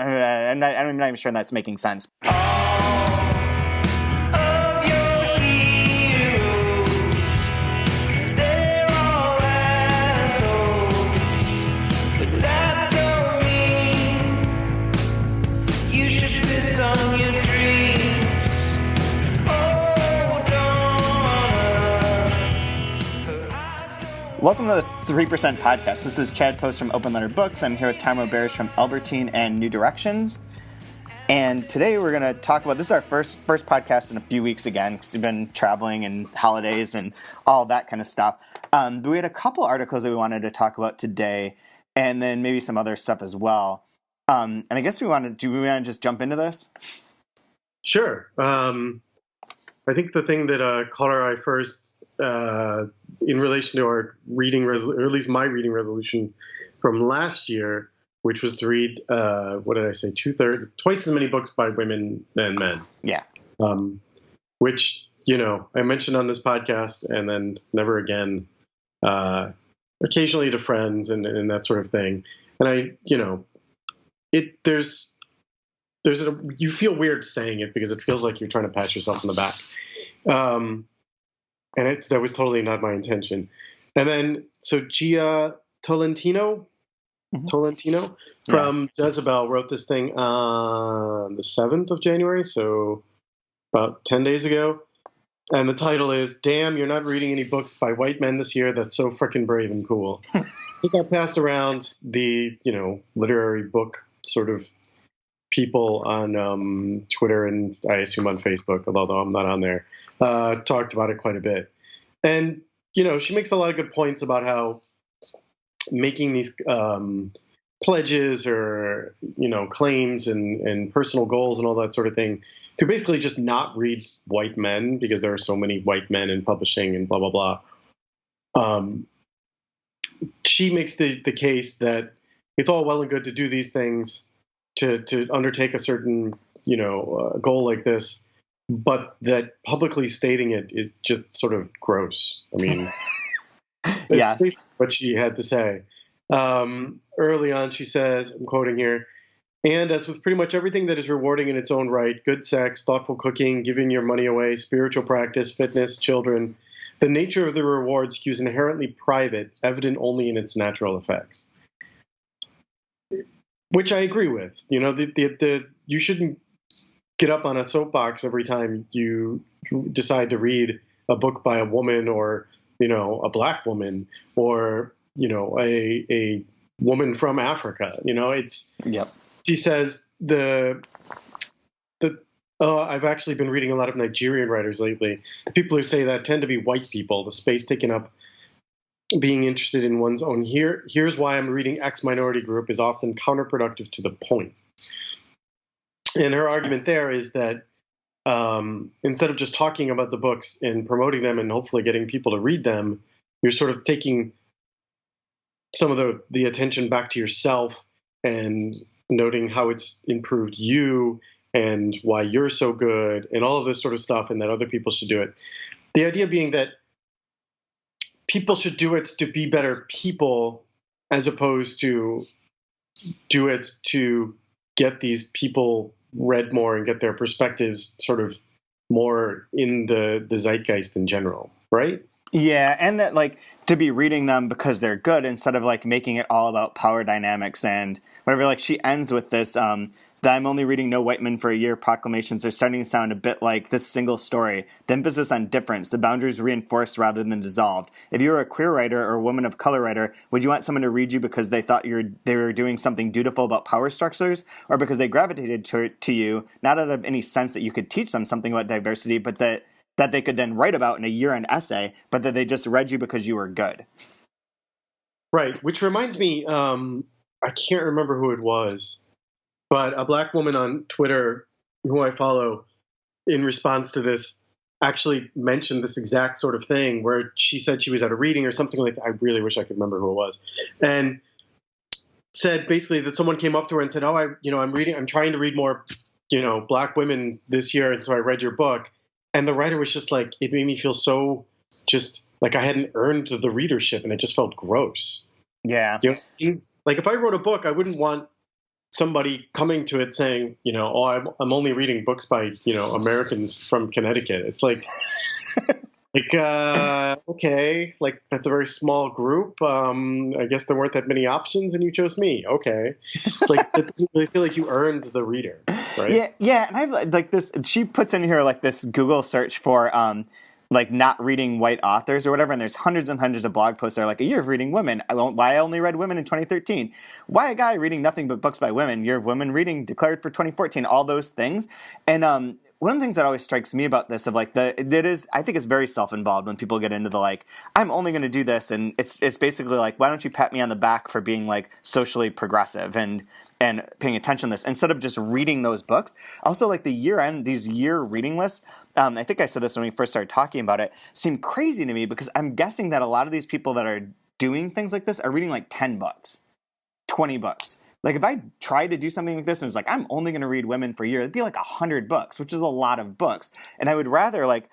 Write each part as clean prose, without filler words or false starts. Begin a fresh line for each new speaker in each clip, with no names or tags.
I'm not even sure that's making sense. Welcome to the 3% Podcast. This is Chad Post from Open Letter Books. I'm here with Tom Roberts from Albertine and New Directions. And today we're going to talk about, this is our first podcast in a few weeks again, because we've been traveling and holidays and all that kind of stuff. But we had a couple articles that we wanted to talk about today, and then maybe some other stuff as well. And I guess do we want to just jump into this?
Sure. I think the thing that caught our eye first in relation to our reading, or at least my reading resolution from last year, which was to read, twice as many books by women than men.
Yeah.
Which, I mentioned on this podcast and then never again, occasionally to friends and that sort of thing. And you feel weird saying it because it feels like you're trying to pat yourself on the back. And that was totally not my intention. And then, so Gia Tolentino from Jezebel wrote this thing on the 7th of January, so about 10 days ago. And the title is, "Damn, you're not reading any books by white men this year. That's so frickin' brave and cool." I think I passed around the, literary book sort of people on Twitter and I assume on Facebook, although I'm not on there, talked about it quite a bit. And, she makes a lot of good points about how making these pledges or, claims and personal goals and all that sort of thing to basically just not read white men because there are so many white men in publishing and blah, blah, blah. She makes the case that it's all well and good to do these things, to undertake a certain, goal like this, but that publicly stating it is just sort of gross. I mean,
yes.
That's what she had to say. Early on, she says, I'm quoting here, "And as with pretty much everything that is rewarding in its own right, good sex, thoughtful cooking, giving your money away, spiritual practice, fitness, children, the nature of the reward skews inherently private, evident only in its natural effects." Which I agree with. You shouldn't get up on a soapbox every time you decide to read a book by a woman or, a black woman or, a woman from Africa.
Yep.
She says I've actually been reading a lot of Nigerian writers lately. The people who say that tend to be white people, the space taken up being interested in one's own. Here's why I'm reading X minority group is often counterproductive to the point. And her argument there is that instead of just talking about the books and promoting them and hopefully getting people to read them, you're sort of taking some of the attention back to yourself and noting how it's improved you and why you're so good and all of this sort of stuff, and that other people should do it. The idea being that people should do it to be better people as opposed to do it to get these people read more and get their perspectives sort of more in the zeitgeist in general, right?
Yeah, and that to be reading them because they're good instead of making it all about power dynamics and whatever. She ends with this, that I'm only reading No White Men for a Year proclamations are starting to sound a bit like this single story. The emphasis on difference, the boundaries reinforced rather than dissolved. If you were a queer writer or a woman of color writer, would you want someone to read you because they thought they were doing something dutiful about power structures, or because they gravitated to you, not out of any sense that you could teach them something about diversity, but that they could then write about in a year-end essay, but that they just read you because you were good?
Right, which reminds me, I can't remember who it was, but a black woman on Twitter who I follow in response to this actually mentioned this exact sort of thing where she said she was at a reading or something like that. I really wish I could remember who it was. And said basically that someone came up to her and said, I'm trying to read more, black women this year. And so I read your book. And the writer was just like, it made me feel so just like I hadn't earned the readership and it just felt gross.
Yeah.
Like if I wrote a book, I wouldn't want somebody coming to it saying, oh, I'm only reading books by, Americans from Connecticut. It's like, okay, like that's a very small group. I guess there weren't that many options, and you chose me. Okay, like it doesn't really feel like you earned the reader, right?
Yeah, and I've like this. She puts in here like this Google search for like not reading white authors or whatever, and there's hundreds and hundreds of blog posts that are like a year of reading women. Why I only read women in 2013. Why a guy reading nothing but books by women. Year of women reading declared for 2014. All those things, and one of the things that always strikes me about this, of like I think it's very self-involved when people get into the like, I'm only going to do this, and it's basically like, why don't you pat me on the back for being like socially progressive and paying attention to this instead of just reading those books. Also, like these year reading lists. I think I said this when we first started talking about it. Seem crazy to me because I'm guessing that a lot of these people that are doing things like this are reading like 10 books, 20 books. Like if I tried to do something like this and it's like, I'm only going to read women for a year, it'd be like 100 books, which is a lot of books. And I would rather like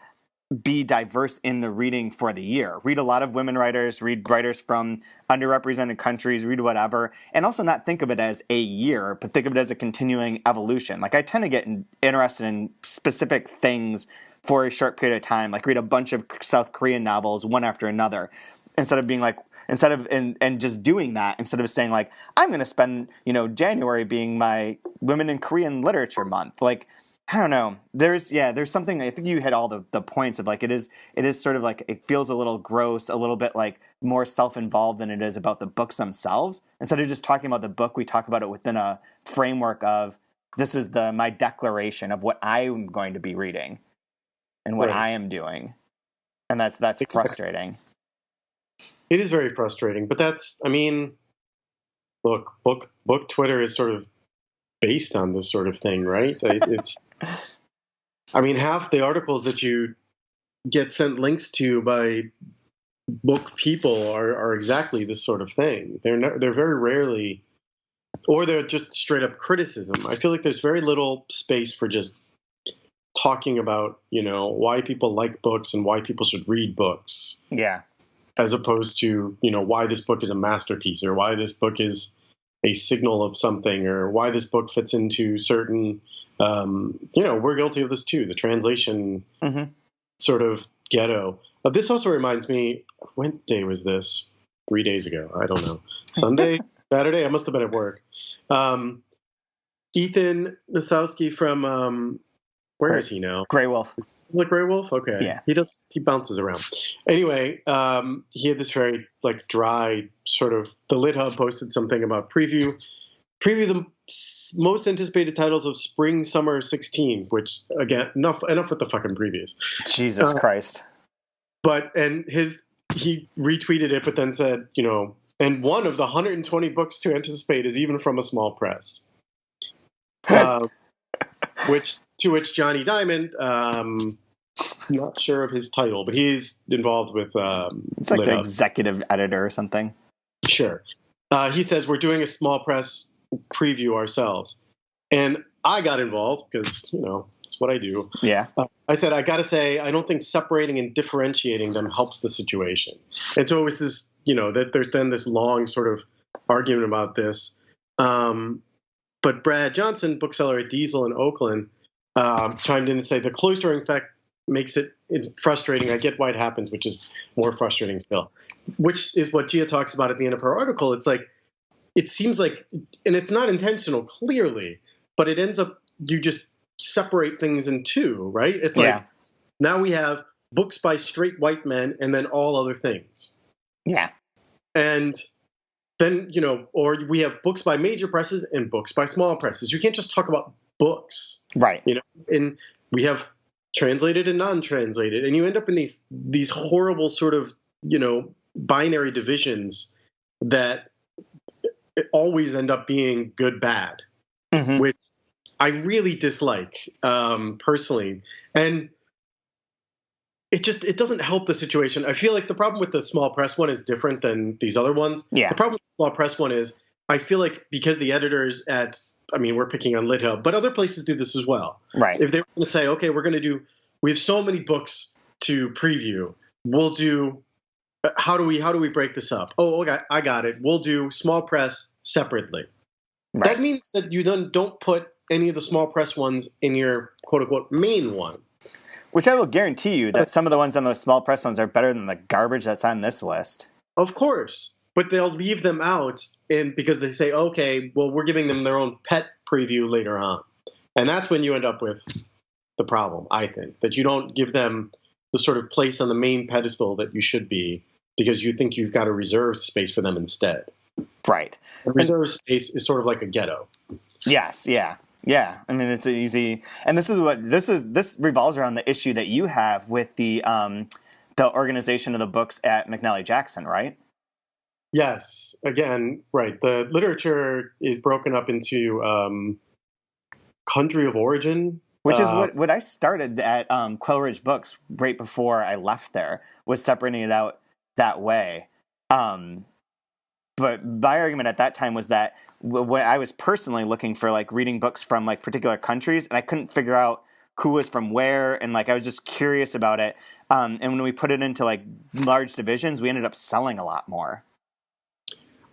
be diverse in the reading for the year. Read a lot of women writers, read writers from underrepresented countries, read whatever, and also not think of it as a year, but think of it as a continuing evolution. Like I tend to get interested in specific things for a short period of time, like read a bunch of South Korean novels one after another, instead of just doing that, instead of saying like, I'm going to spend, January being my Women in Korean Literature month. Like, I don't know. There's something, I think you hit all the points of like, it is sort of like, it feels a little gross, a little bit like more self-involved than it is about the books themselves. Instead of just talking about the book, we talk about it within a framework of, this is my declaration of what I'm going to be reading and what I am doing. And that's frustrating.
It is very frustrating, but look, book Twitter is sort of based on this sort of thing, right? It's, half the articles that you get sent links to by book people are exactly this sort of thing. They're very rarely, or they're just straight up criticism. I feel like there's very little space for just talking about, why people like books and why people should read books.
Yeah.
As opposed to, why this book is a masterpiece or why this book is a signal of something or why this book fits into certain, we're guilty of this too, the translation sort of ghetto. This also reminds me, when day was this? 3 days ago. I don't know. Sunday, Saturday? I must have been at work. Ethan Nosowski from, where is he now?
Grey Wolf.
Like Grey Wolf? Okay.
Yeah.
He bounces around. Anyway, he had this very like dry sort of, the Lit Hub posted something about preview the most anticipated titles of spring, summer 16, which again, enough with the fucking previews.
Jesus Christ.
He retweeted it, but then said, and one of the 120 books to anticipate is even from a small press. To which Johnny Diamond, not sure of his title, but he's involved with
it's like the executive editor or something.
Sure. He says, we're doing a small press preview ourselves. And I got involved because, it's what I do.
Yeah.
I said, I got to say, I don't think separating and differentiating them helps the situation. And so it was this, that there's then this long sort of argument about this. But Brad Johnson, bookseller at Diesel in Oakland, chimed in to say the cloistering effect makes it frustrating. I get why it happens, which is more frustrating still, which is what Gia talks about at the end of her article. It's like, it seems like, and it's not intentional clearly, but it ends up, you just separate things in two, right? It's like, now we have books by straight white men and then all other things.
Yeah.
And then, or we have books by major presses and books by small presses. You can't just talk about books.
Right.
And we have translated and non-translated, and you end up in these horrible sort of, binary divisions that always end up being good, bad, which I really dislike, personally. And it doesn't help the situation. I feel like the problem with the small press one is different than these other ones.
Yeah. The
problem with the small press one is, I feel like because the editors we're picking on LitHub, but other places do this as well.
Right.
If they were going to say, okay, we have so many books to preview, we'll do, how do we break this up? Oh, okay, I got it. We'll do small press separately.
Right.
That means that you then don't put any of the small press ones in your quote-unquote main one.
Which I will guarantee you that some of the ones on those small press ones are better than the garbage that's on this list.
Of course. But they'll leave them out because they say, okay, well, we're giving them their own pet preview later on. And that's when you end up with the problem, I think, that you don't give them the sort of place on the main pedestal that you should be because you think you've got a reserved space for them instead.
Right.
A reserved space is sort of like a ghetto.
Yes, yeah. Yeah. I mean, it's easy. And this revolves around the issue that you have with the organization of the books at McNally Jackson, right?
Yes. Again, right. The literature is broken up into country of origin.
Which is what I started at Quail Ridge Books right before I left there, was separating it out that way. But my argument at that time was that when I was personally looking for like reading books from like particular countries, and I couldn't figure out who was from where, and like I was just curious about it. And when we put it into like large divisions, we ended up selling a lot more.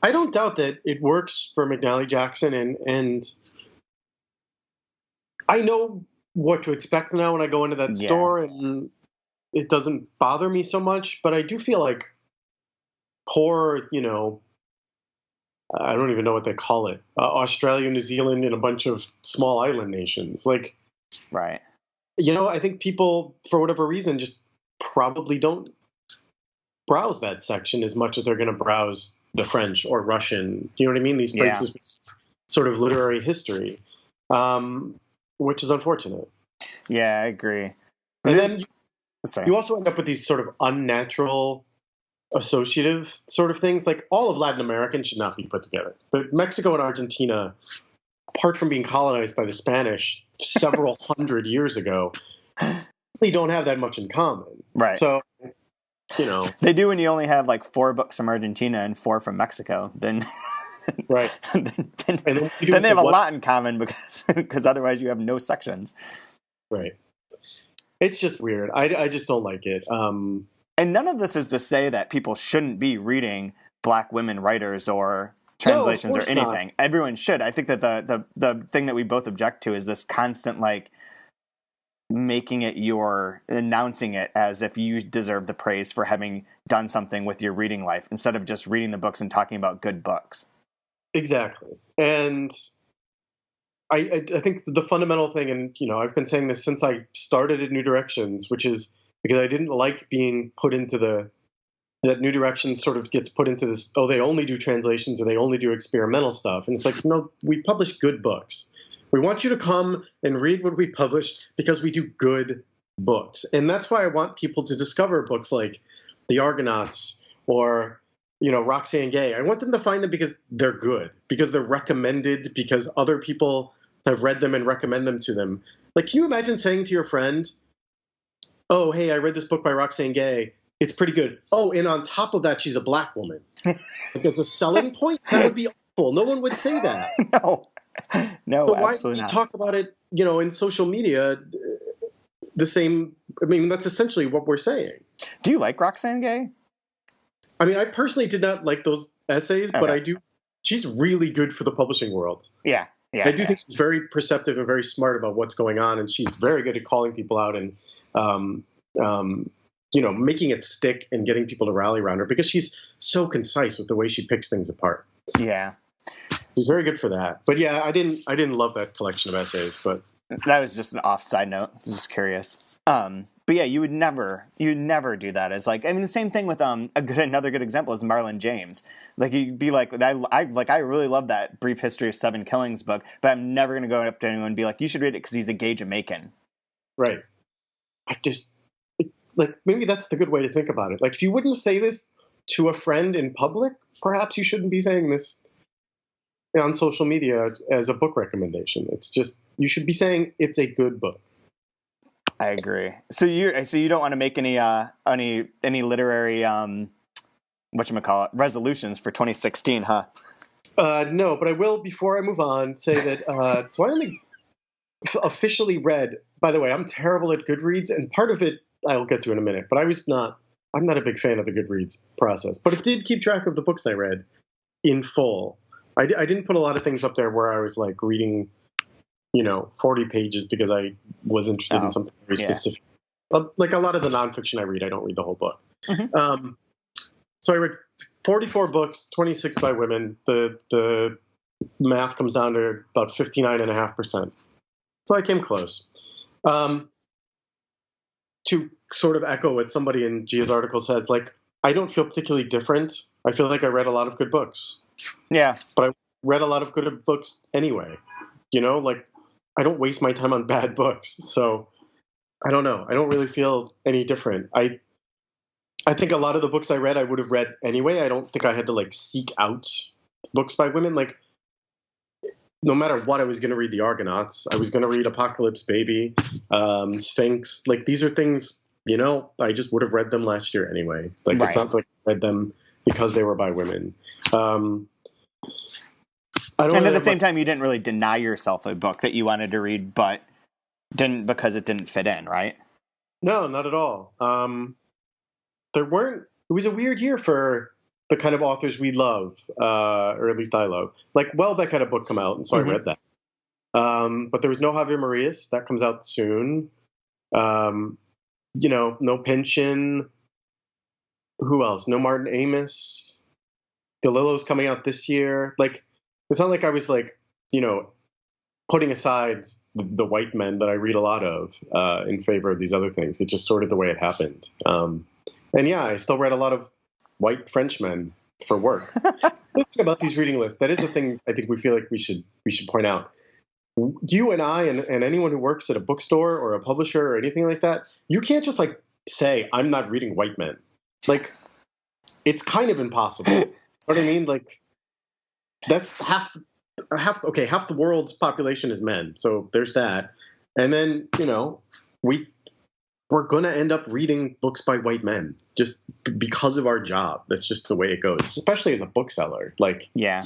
I don't doubt that it works for McNally Jackson, and I know what to expect now when I go into that store, and it doesn't bother me so much. But I do feel like poor, I don't even know what they call it, Australia, New Zealand, and a bunch of small island nations. Like,
right.
I think people, for whatever reason, just probably don't browse that section as much as they're going to browse the French or Russian. You know what I mean? These places with sort of literary history, which is unfortunate.
Yeah, I agree.
And then you also end up with these sort of unnatural associative sort of things. Like all of Latin American should not be put together. But Mexico and Argentina, apart from being colonized by the Spanish several hundred years ago, they don't have that much in common.
Right.
So,
they do when you only have like 4 books from Argentina and 4 from Mexico. Then,
right.
then they have a lot in common because otherwise you have no sections.
Right. It's just weird. I just don't like it.
And none of this is to say that people shouldn't be reading Black women writers or translations or anything. Not. Everyone should. I think that the thing that we both object to is this constant like announcing it as if you deserve the praise for having done something with your reading life instead of just reading the books and talking about good books.
Exactly. And I think the fundamental thing, and I've been saying this since I started at New Directions, which is because I didn't like being put into that New Directions sort of gets put into this, they only do translations or they only do experimental stuff. And it's like, no, we publish good books. We want you to come and read what we publish because we do good books. And that's why I want people to discover books like The Argonauts or, Roxane Gay. I want them to find them because they're good, because they're recommended, because other people have read them and recommend them to them. Like, can you imagine saying to your friend, oh, hey, I read this book by Roxane Gay. It's pretty good. Oh, and on top of that, she's a Black woman. Like, as a selling point, that would be awful. No one would say that.
No,
so why
absolutely
do we
not.
talk about it, in social media the same? I mean, that's essentially what we're saying.
Do you like Roxane Gay?
I mean, I personally did not like those essays, but I do. She's really good for the publishing world.
Yeah.
I do think she's very perceptive and very smart about what's going on, and she's very good at calling people out and, making it stick and getting people to rally around her because she's so concise with the way she picks things apart.
Yeah.
She's very good for that. But yeah, I didn't love that collection of essays, but
that was just an off side note. Just curious. But yeah, you would never do that. It's like, I mean, the same thing with another good example is Marlon James. Like, you'd be like, I really love that Brief History of 7 Killings book, but I'm never going to go up to anyone and be like, you should read it because he's a gay Jamaican.
Right. Maybe that's the good way to think about it. Like, if you wouldn't say this to a friend in public, perhaps you shouldn't be saying this on social media as a book recommendation. It's just, you should be saying it's a good book.
I agree. So you don't want to make any literary resolutions for 2016, huh?
No, but I will, before I move on, say that so I only officially read, by the way, I'm terrible at Goodreads, and part of it I'll get to in a minute, but I'm not a big fan of the Goodreads process, but it did keep track of the books I read in full. I didn't put a lot of things up there where I was like reading, 40 pages because I was interested in something very specific. Like a lot of the nonfiction I read, I don't read the whole book.
Mm-hmm.
So I read 44 books, 26 by women. The math comes down to about 59.5%. So I came close. To sort of echo what somebody in Gia's article says, like, I don't feel particularly different. I feel like I read a lot of good books.
Yeah.
But I read a lot of good books anyway. Like, I don't waste my time on bad books. So I don't know. I don't really feel any different. I think a lot of the books I read, I would have read anyway. I don't think I had to like seek out books by women. Like, no matter what, I was going to read the Argonauts. I was going to read Apocalypse Baby, Sphinx. Like, these are things, I just would have read them last year anyway. Like, It's not like I read them because they were by women.
And at the same time, you didn't really deny yourself a book that you wanted to read, but didn't because it didn't fit in, right?
No, not at all. It was a weird year for the kind of authors we love, or at least I love. Like, Welbeck had a book come out, and so I read that. But there was no Javier Marias. That comes out soon. No Pynchon. Who else? No Martin Amis. DeLillo's coming out this year. Like, it's not like I was like, putting aside the white men that I read a lot of in favor of these other things. It's just sort of the way it happened. And yeah, I still read a lot of white Frenchmen for work. Think about these reading lists. That is the thing I think we feel like we should point out. You and I and anyone who works at a bookstore or a publisher or anything like that, you can't just like say, I'm not reading white men. Like, it's kind of impossible. You know what I mean? Like, that's half the world's population is men. So there's that. And then, we're going to end up reading books by white men just because of our job. That's just the way it goes, especially as a bookseller. Like,
yeah,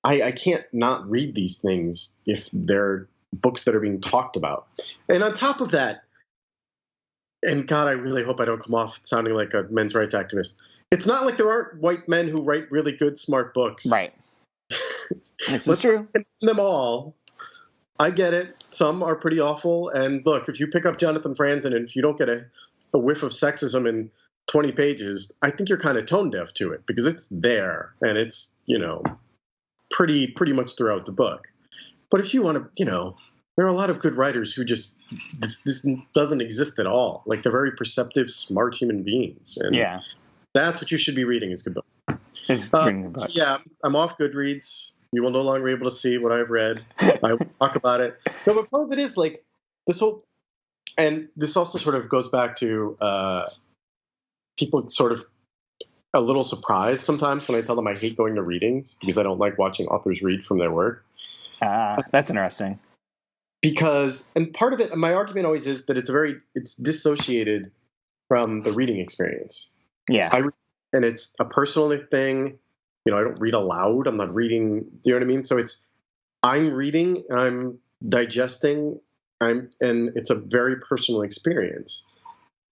I can't not read these things if they're books that are being talked about. And on top of that, and God, I really hope I don't come off sounding like a men's rights activist. It's not like there aren't white men who write really good, smart books.
Right. This is true.
Them all. I get it. Some are pretty awful. And look, if you pick up Jonathan Franzen and if you don't get a whiff of sexism in 20 pages, I think you're kind of tone deaf to it because it's there and it's, pretty much throughout the book. But if you want to, there are a lot of good writers who just, this doesn't exist at all. Like, they're very perceptive, smart human beings. And that's what you should be reading is good book. So yeah, I'm off Goodreads. You will no longer be able to see what I've read. I will talk about it. No, but part of it is like this whole, and this also sort of goes back to people sort of a little surprised sometimes when I tell them I hate going to readings because I don't like watching authors read from their work.
That's interesting.
Because, and part of it, my argument always is that it's dissociated from the reading experience.
Yeah.
And it's a personal thing. I don't read aloud. I'm not reading. Do you know what I mean? So I'm reading and I'm digesting. And it's a very personal experience.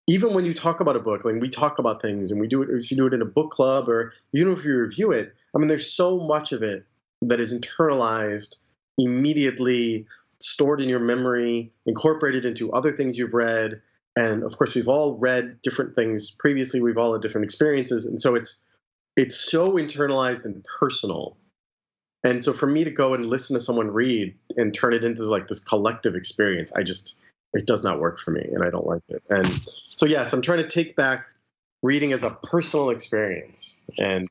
Even when you talk about a book, like we talk about things and we do it, if you do it in a book club or even if you review it, I mean, there's so much of it that is internalized, immediately stored in your memory, incorporated into other things you've read. And of course, we've all read different things previously. We've all had different experiences. And so it's so internalized and personal. And so for me to go and listen to someone read and turn it into like this collective experience, it does not work for me and I don't like it. And so, yes, I'm trying to take back reading as a personal experience. And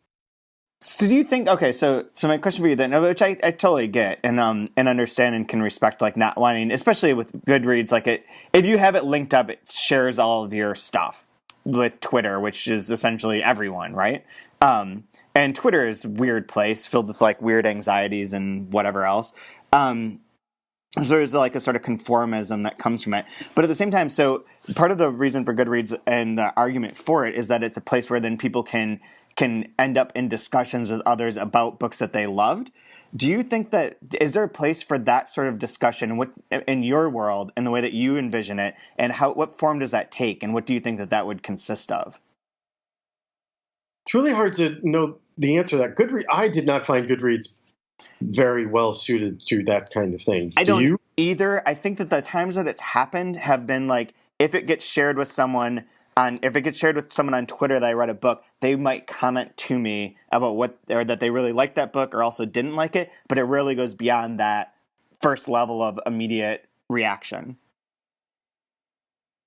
so do you think, okay, so my question for you then, which I totally get and understand and can respect, like not wanting, especially with Goodreads, like if you have it linked up, it shares all of your stuff with Twitter, which is essentially everyone, right? And Twitter is a weird place filled with like weird anxieties and whatever else. So there's like a sort of conformism that comes from it. But at the same time, so part of the reason for Goodreads and the argument for it is that it's a place where then people can end up in discussions with others about books that they loved. Do you think that, is there a place for that sort of discussion in your world and the way that you envision it, and what form does that take, and what do you think that would consist of?
It's really hard to know the answer to that. I did not find Goodreads very well suited to that kind of thing.
I don't either. I think that the times that it's happened have been like, if it gets shared with someone on Twitter that I read a book, they might comment to me about that they really liked that book or also didn't like it, but it really goes beyond that first level of immediate reaction.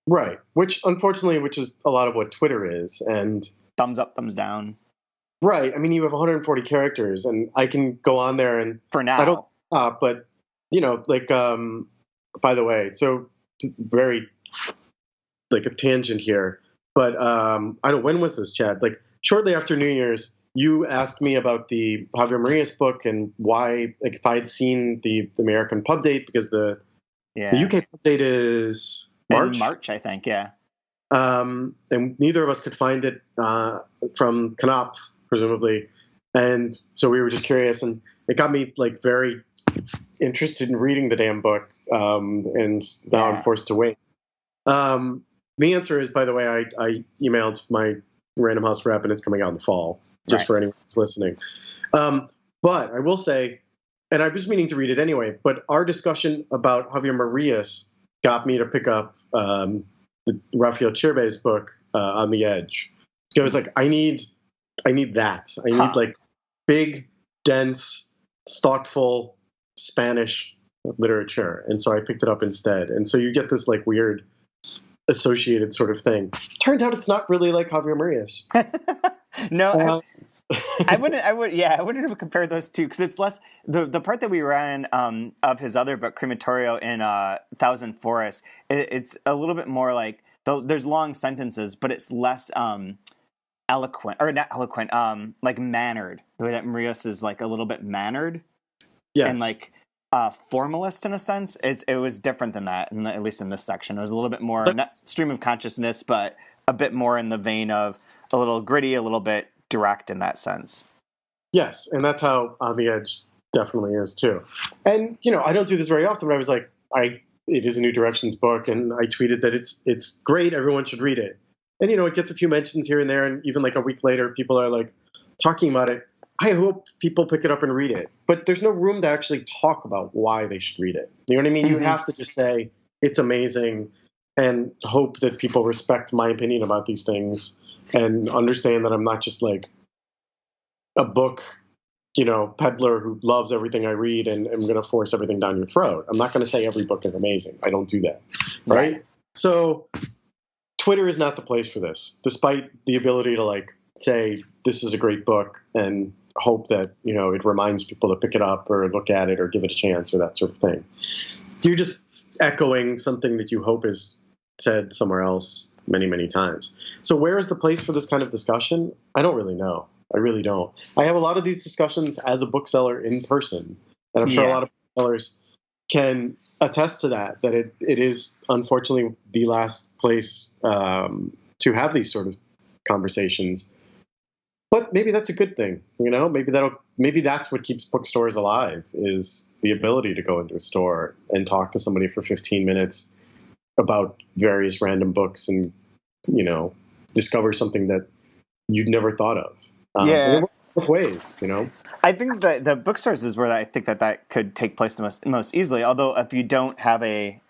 Right. Which is a lot of what Twitter is. And
thumbs up, thumbs down.
Right. I mean, you have 140 characters, and I can go on there and
for now.
I don't stop, but like by the way, so very like a tangent here, but I don't. When was this, Chad? Like shortly after New Year's, you asked me about the Javier Marias book and why, like, if I had seen the American pub date, because the UK pub date is March.
In March, I think. Yeah.
And neither of us could find it from Knopf, presumably, and so we were just curious, and it got me like very interested in reading the damn book, and now I'm forced to wait. The answer is, by the way, I emailed my Random House rep, and it's coming out in the fall, just for anyone who's listening. But I will say, and I was meaning to read it anyway, but our discussion about Javier Marias got me to pick up the Rafael Chirbe's book, On the Edge. I was like, I need that. I need like big, dense, thoughtful Spanish literature. And so I picked it up instead. And so you get this like weird associated sort of thing. Turns out it's not really like Javier Marias.
No, I wouldn't have compared those two, because it's less the part that we ran of his other book, Crematorio in Thousand Forests. It's a little bit more like there's long sentences, but it's less eloquent, or not eloquent, like mannered. The way that Marias is like a little bit mannered, and like formalist in a sense. It was different than that, at least in this section. It was a little bit more not stream of consciousness, but a bit more in the vein of a little gritty, a little bit direct in that sense.
Yes, and that's how On the Edge definitely is too. And I don't do this very often, but I was like, it is a New Directions book, and I tweeted that it's great, everyone should read it. And it gets a few mentions here and there, and even like a week later, people are like talking about it. I hope people pick it up and read it, but there's no room to actually talk about why they should read it. You know what I mean? Mm-hmm. You have to just say it's amazing and hope that people respect my opinion about these things and understand that I'm not just like a book, peddler who loves everything I read and I'm going to force everything down your throat. I'm not going to say every book is amazing. I don't do that. Right? So Twitter is not the place for this, despite the ability to like say this is a great book and hope that, it reminds people to pick it up or look at it or give it a chance or that sort of thing. You're just echoing something that you hope is said somewhere else many, many times. So where is the place for this kind of discussion? I don't really know. I really don't. I have a lot of these discussions as a bookseller in person, and I'm sure a lot of booksellers can attest to that it is unfortunately the last place to have these sort of conversations. But maybe that's a good thing, maybe that's what keeps bookstores alive, is the ability to go into a store and talk to somebody for 15 minutes about various random books and, discover something that you'd never thought of. It works both ways,
I think that the bookstores is where I think that could take place the most easily. Although if you don't have a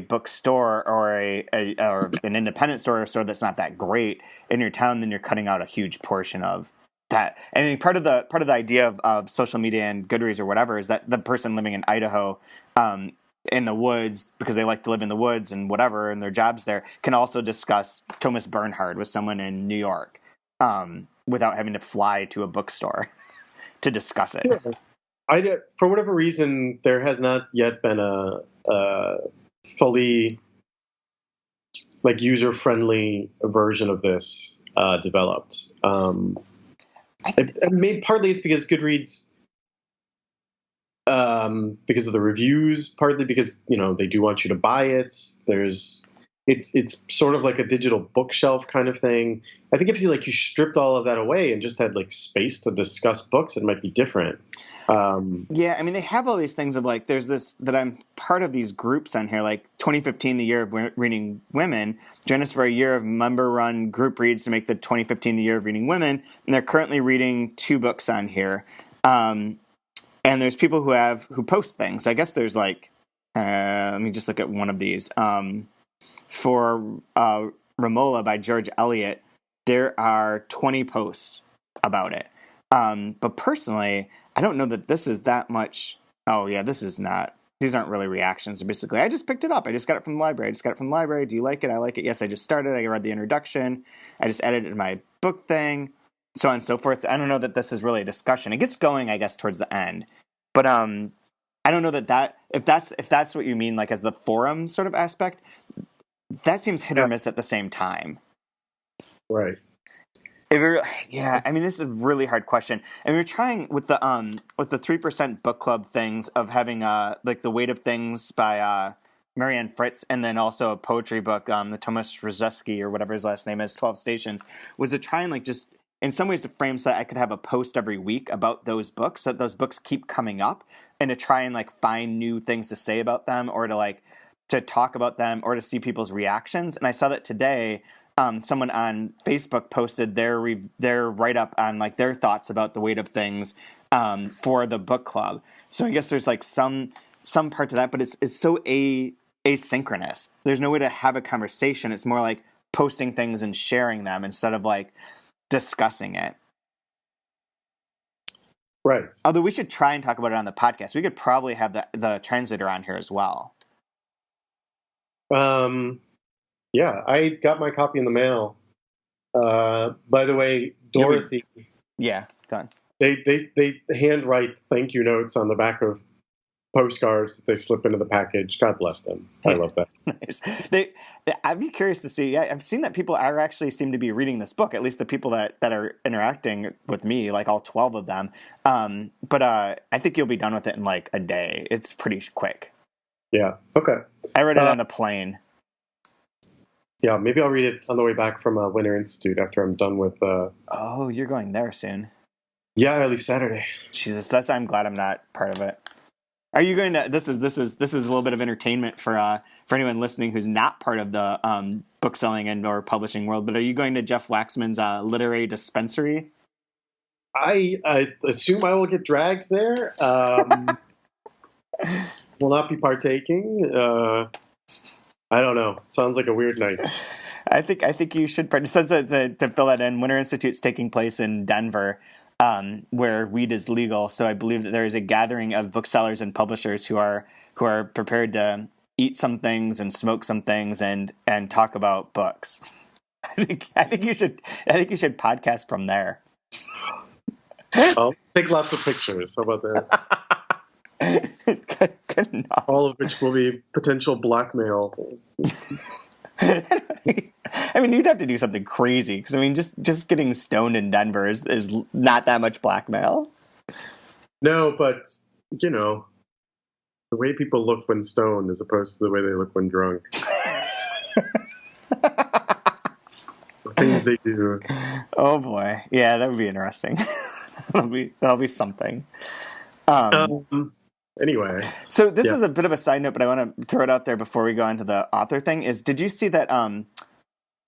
bookstore or an independent store or a store that's not that great in your town, then you're cutting out a huge portion of that. I mean, part of the idea of social media and Goodreads or whatever is that the person living in Idaho, in the woods, because they like to live in the woods and whatever, and their jobs there, can also discuss Thomas Bernhard with someone in New York, without having to fly to a bookstore to discuss it.
Yeah. For whatever reason, there has not yet been a fully like user-friendly version of this developed. Partly it's because Goodreads, because of the reviews, partly because they do want you to buy it. It's sort of like a digital bookshelf kind of thing. I think if you stripped all of that away and just had like space to discuss books, it might be different.
I mean, they have all these things of like, there's this, that I'm part of these groups on here, like 2015, the year of reading women. Join us for a year of member-run group reads to make the 2015 the year of reading women. And they're currently reading 2 books on here. and there's people who post things. I guess there's like, let me just look at one of these. For Romola by George Eliot, there are 20 posts about it. But personally, I don't know that this is that much. Oh yeah, this is not. These aren't really reactions. Basically, I just picked it up. I just got it from the library. Do you like it? I like it. Yes, I just started. I read the introduction. I just edited my book thing, so on and so forth. I don't know that this is really a discussion. It gets going, I guess, towards the end. But I don't know that if that's what you mean, like as the forum sort of aspect, that seems hit or miss at the same time.
Right.
Yeah, I mean, this is a really hard question. And we're trying with the 3% book club things of having like The Weight of Things by Marianne Fritz, and then also a poetry book, the Tomasz Rzyzewski or whatever his last name is, 12 Stations, was to try and like just in some ways to frame so that I could have a post every week about those books, so that those books keep coming up, and to try and like find new things to say about them, or to talk about them, or to see people's reactions. And I saw that today. Someone on Facebook posted their write-up on like their thoughts about The Weight of Things for the book club. So I guess there's like some part to that, but it's so asynchronous. There's no way to have a conversation. It's more like posting things and sharing them instead of like discussing it.
Right.
Although we should try and talk about it on the podcast. We could probably have the translator on here as well.
Yeah, I got my copy in the mail. By the way, Dorothy.
Yeah, go on.
They handwrite thank you notes on the back of postcards that they slip into the package. God bless them. I love that.
Nice. I'd be curious to see. I've seen that people are actually seem to be reading this book. At least the people that are interacting with me, like all 12 of them. But I think you'll be done with it in like a day. It's pretty quick.
Yeah. Okay.
I read it on the plane.
Yeah, maybe I'll read it on the way back from Winter Institute after I'm done with.
Oh, you're going there soon.
Yeah, I leave Saturday.
Jesus, I'm glad I'm not part of it. Are you going to? This is a little bit of entertainment for anyone listening who's not part of the bookselling and or publishing world. But are you going to Jeff Waxman's literary dispensary?
I assume I will get dragged there. Will not be partaking. I don't know. Sounds like a weird night. I
think you should. Since to fill that in, Winter Institute's taking place in Denver, where weed is legal. So I believe that there is a gathering of booksellers and publishers who are prepared to eat some things and smoke some things and talk about books. I think you should podcast from there.
I'll take lots of pictures. How about that?
Good enough.
All of which will be potential blackmail.
I mean, you'd have to do something crazy because I mean, just getting stoned in Denver is not that much blackmail.
No, but you know, the way people look when stoned as opposed to the way they look when drunk. The things they do.
Oh boy, yeah, that would be interesting. that'll be something.
Anyway.
So this is a bit of a side note, but I want to throw it out there before we go into the author thing. Did you see that,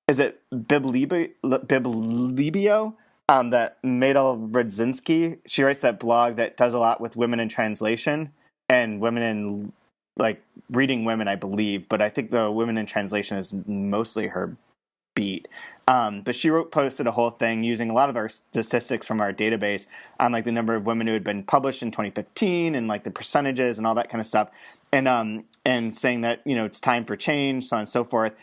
is it Biblibio? That Madel Radzinski, she writes that blog that does a lot with women in translation and women in, like, reading women, I believe. But I think the women in translation is mostly her beat. But she posted a whole thing using a lot of our statistics from our database on like the number of women who had been published in 2015 and like the percentages and all that kind of stuff, and saying that it's time for change, so on and so forth.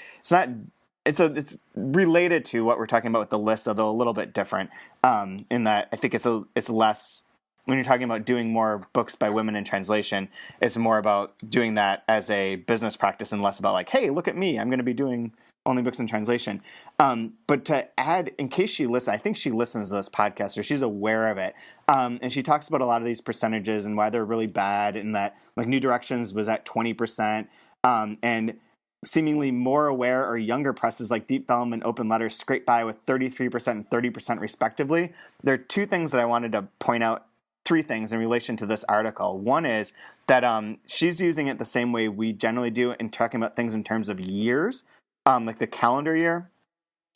It's related to what we're talking about with the list, although a little bit different. In that I think it's less when you're talking about doing more books by women in translation. It's more about doing that as a business practice and less about like, hey, look at me, I'm going to be doing only books in translation. But to add, in case she listens, I think she listens to this podcast or she's aware of it. And she talks about a lot of these percentages and why they're really bad, and that like New Directions was at 20%. And seemingly more aware or younger presses like Deep Vellum and Open Letters scrape by with 33% and 30% respectively. There are two things that I wanted to point out, three things in relation to this article. One is that she's using it the same way we generally do in talking about things in terms of years. Like the calendar year,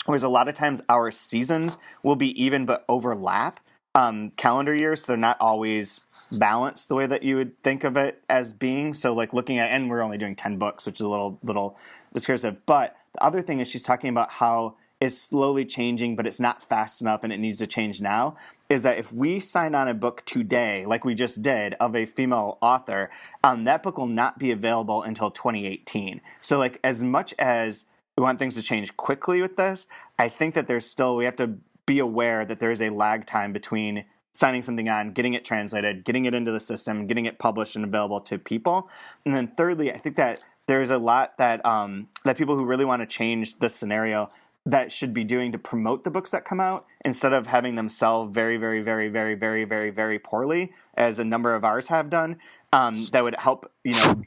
whereas a lot of times our seasons will be even but overlap. calendar years, so they're not always balanced the way that you would think of it as being. So like looking at, and we're only doing 10 books, which is a little discursive. But the other thing is she's talking about how it's slowly changing, but it's not fast enough and it needs to change now, is that if we sign on a book today, like we just did, of a female author, that book will not be available until 2018. So like as much as we want things to change quickly with this, I think that we have to be aware that there is a lag time between signing something on, getting it translated, getting it into the system, getting it published and available to people. And then thirdly, I think that there's a lot that that people who really want to change this scenario that should be doing to promote the books that come out instead of having them sell very, very, very, very, very, very, very poorly, as a number of ours have done. That would help,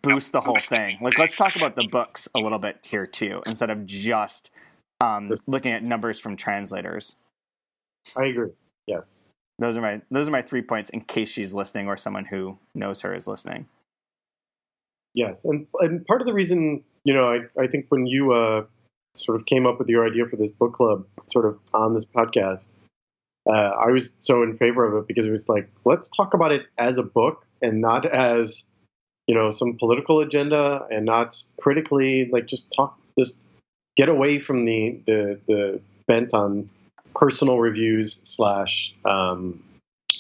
boost the whole thing. Like, let's talk about the books a little bit here too, instead of just looking at numbers from translators.
I agree. Yes.
Those are my 3 points in case she's listening or someone who knows her is listening.
Yes, and part of the reason, I think when you sort of came up with your idea for this book club, sort of on this podcast, I was so in favor of it because it was like, let's talk about it as a book and not as, some political agenda, and not critically, like just get away from the bent on personal reviews /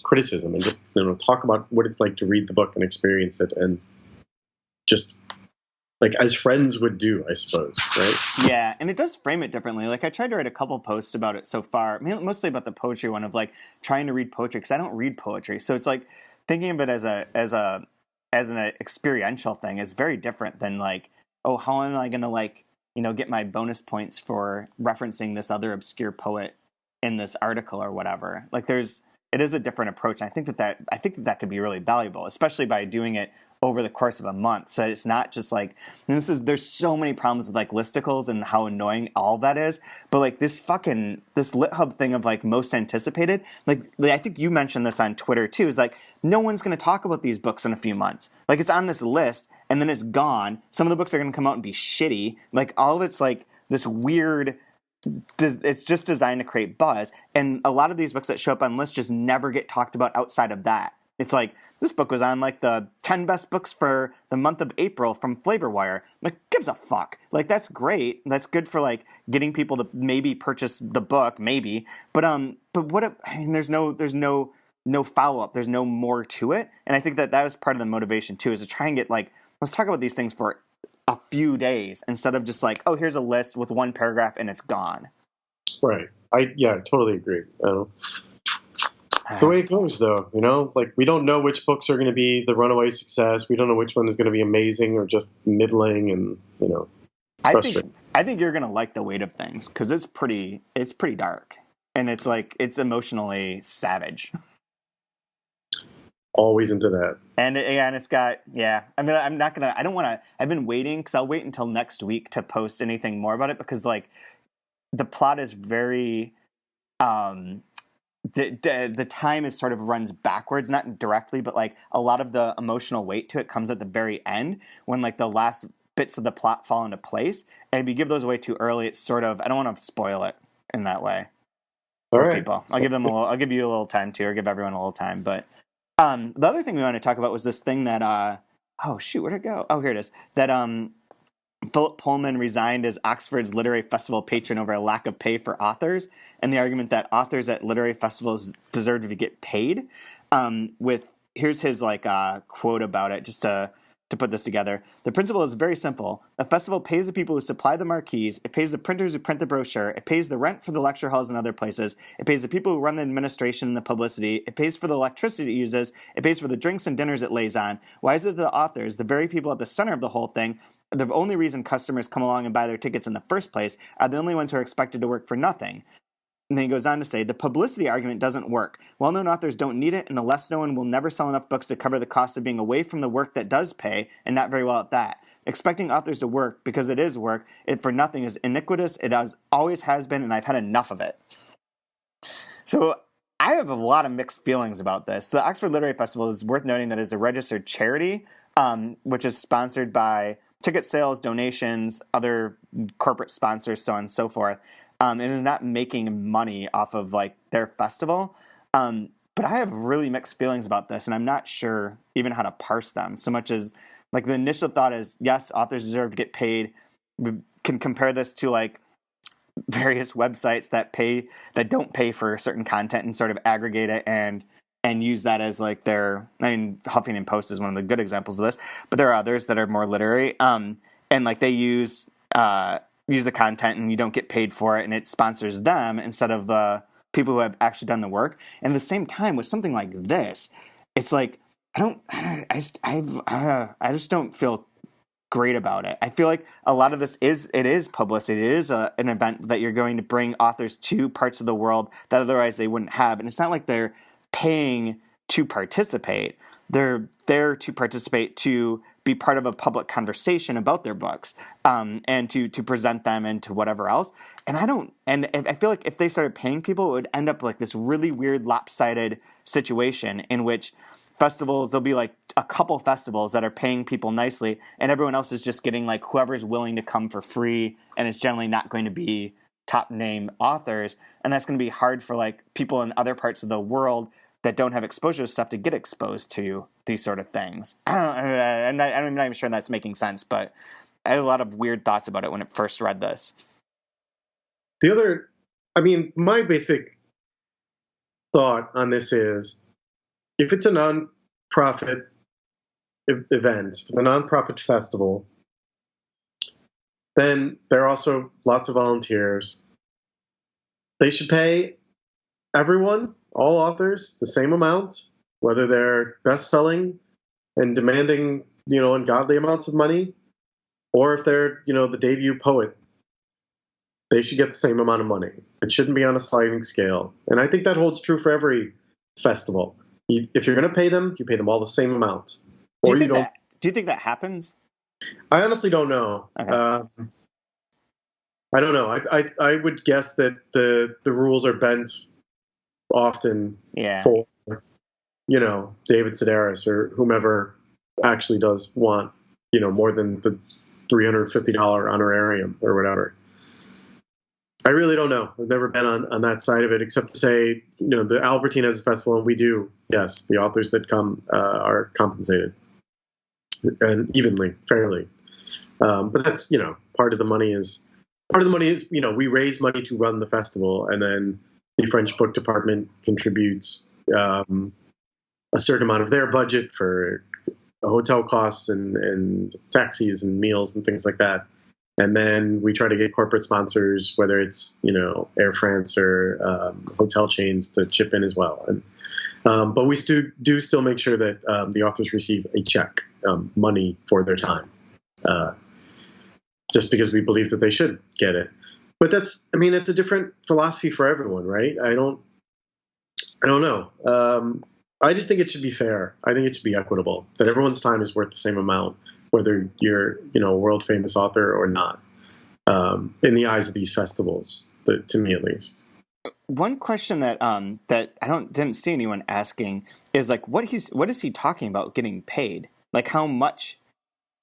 criticism, and just talk about what it's like to read the book and experience it, and just like as friends would do, I suppose, right?
Yeah, and it does frame it differently. Like I tried to write a couple posts about it so far, mostly about the poetry one, of like trying to read poetry, because I don't read poetry, so it's like thinking of it as an experiential thing is very different than like, oh, how am I going to like get my bonus points for referencing this other obscure poet in this article or whatever. Like it is a different approach. And I think that could be really valuable, especially by doing it over the course of a month. So it's not just like, and there's so many problems with like listicles and how annoying all that is. But like this LitHub thing of like most anticipated, like I think you mentioned this on Twitter too, is like no one's going to talk about these books in a few months. Like it's on this list and then it's gone. Some of the books are going to come out and be shitty. Like all of it's like this weird, it's just designed to create buzz. And a lot of these books that show up on lists just never get talked about outside of that. It's like, this book was on like the 10 best books for the month of April from Flavorwire. Like, gives a fuck. Like, that's great. That's good for like getting people to maybe purchase the book, maybe. But what if, there's no follow up. There's no more to it. And I think that was part of the motivation too, is to try and get like, let's talk about these things for a few days instead of just like, oh, here's a list with one paragraph and it's gone.
Right. I totally agree. It's the way it goes, though. Like we don't know which books are going to be the runaway success. We don't know which one is going to be amazing or just middling, and
I think you're going to like The Weight of Things because it's pretty dark, and it's like it's emotionally savage.
Always into that.
And it's got I mean, I don't want to. I've been waiting because I'll wait until next week to post anything more about it because like the plot is very. The time is sort of runs backwards, not directly, but like a lot of the emotional weight to it comes at the very end when like the last bits of the plot fall into place. And if you give those away too early, it's sort of, I don't want to spoil it in that way.
All right.
People. I'll give you a little time too, or give everyone a little time. But the other thing we want to talk about was this thing that oh shoot, where'd it go? Oh, here it is. That Philip Pullman resigned as Oxford's literary festival patron over a lack of pay for authors, and the argument that authors at literary festivals deserve to get paid. Here's his like quote about it, just to put this together. The principle is very simple. A festival pays the people who supply the marquees, it pays the printers who print the brochure, it pays the rent for the lecture halls and other places, it pays the people who run the administration and the publicity, it pays for the electricity it uses, it pays for the drinks and dinners it lays on. Why is it the authors, the very people at the center of the whole thing, the only reason customers come along and buy their tickets in the first place, are the only ones who are expected to work for nothing? And then he goes on to say, the publicity argument doesn't work. Well-known authors don't need it, and the less known will never sell enough books to cover the cost of being away from the work that does pay, and not very well at that. Expecting authors to work, because it is work, for nothing is iniquitous. It always has been, and I've had enough of it. So I have a lot of mixed feelings about this. The Oxford Literary Festival is worth noting that it is a registered charity, which is sponsored by ticket sales, donations, other corporate sponsors, so on and so forth. It is not making money off of like their festival. But I have really mixed feelings about this, and I'm not sure even how to parse them. So much as like the initial thought is, yes, authors deserve to get paid. We can compare this to like various websites that don't pay for certain content and sort of aggregate it and use that as like their. I mean, Huffington Post is one of the good examples of this, but there are others that are more literary. And like they use the content and you don't get paid for it, and it sponsors them instead of the people who have actually done the work. And at the same time, with something like this, it's like I just don't feel great about it. I feel like a lot of this is publicity. It is an event that you're going to bring authors to parts of the world that otherwise they wouldn't have. And it's not like they're paying to participate. They're there to participate to be part of a public conversation about their books, and to present them and to whatever else. And I feel like if they started paying people, it would end up like this really weird lopsided situation in which festivals, there'll be like a couple festivals that are paying people nicely, and everyone else is just getting like whoever's willing to come for free, and it's generally not going to be top name authors, and that's going to be hard for like people in other parts of the world that don't have exposure to stuff to get exposed to these sort of things. I'm not even sure that's making sense, but I had a lot of weird thoughts about it when I first read this.
My basic thought on this is, if it's a non-profit event, a non-profit festival, then there are also lots of volunteers. They should pay everyone, all authors, the same amount, whether they're best-selling and demanding, ungodly amounts of money, or if they're, the debut poet. They should get the same amount of money. It shouldn't be on a sliding scale. And I think that holds true for every festival. If you're going to pay them, you pay them all the same amount.
Do you think that happens?
I honestly don't know.
Okay.
I don't know. I would guess that the rules are bent often for, David Sedaris or whomever actually does want, more than the $350 honorarium or whatever. I really don't know. I've never been on that side of it, except to say, the Albertine has a festival, and we do, yes, the authors that come are compensated, and evenly, fairly. But that's, part of the money is, we raise money to run the festival, and then the French book department contributes a certain amount of their budget for hotel costs and taxis and meals and things like that. And then we try to get corporate sponsors, whether it's, Air France or hotel chains, to chip in as well. And, but we do still make sure that the authors receive a check, money for their time, just because we believe that they should get it. But it's a different philosophy for everyone, right? I don't know. I just think it should be fair. I think it should be equitable, that everyone's time is worth the same amount, whether you're, a world famous author or not, in the eyes of these festivals, to me at least.
One question that that I didn't see anyone asking is like, what is he talking about getting paid? Like, how much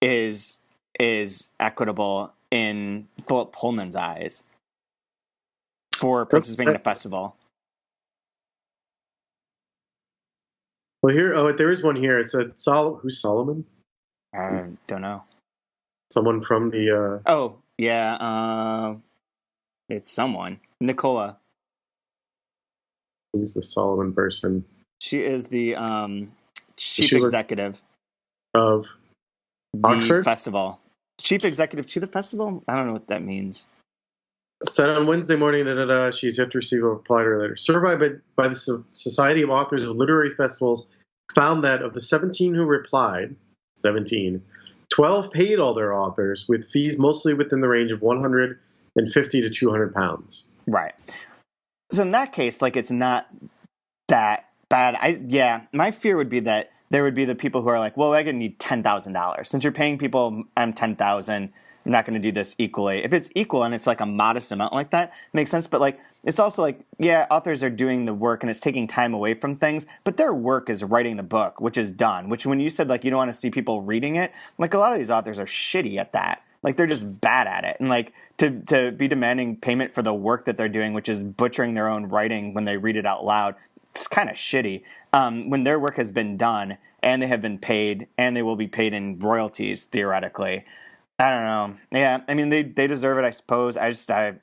is equitable in Philip Pullman's eyes for participating in a festival?
Well, there is one here. It said, who's Solomon?
I don't know.
Someone from the...
Oh, yeah. It's someone. Nicola.
Who's the Solomon person?
She is the chief executive
of Oxford?
The festival. Chief executive to the festival? I don't know what that means.
Said on Wednesday morning that she's yet to receive a reply to her letter. Survey by the Society of Authors of Literary Festivals found that of the 17 who replied, 12 paid all their authors, with fees mostly within the range of £150 to £200.
Right. So in that case, like, it's not that bad. My fear would be that there would be the people who are like, well, I could need $10,000. Since you're paying people $10,000, I'm not going to do this equally. If it's equal and it's like a modest amount like that, it makes sense. But like, it's also like, yeah, authors are doing the work and it's taking time away from things, but their work is writing the book, which is done. Which, when you said like you don't want to see people reading it, like, a lot of these authors are shitty at that. Like, they're just bad at it. And like, to be demanding payment for the work that they're doing, which is butchering their own writing when they read it out loud, it's kind of shitty when their work has been done and they have been paid and they will be paid in royalties theoretically. I don't know. Yeah, I mean they deserve it, I suppose. I don't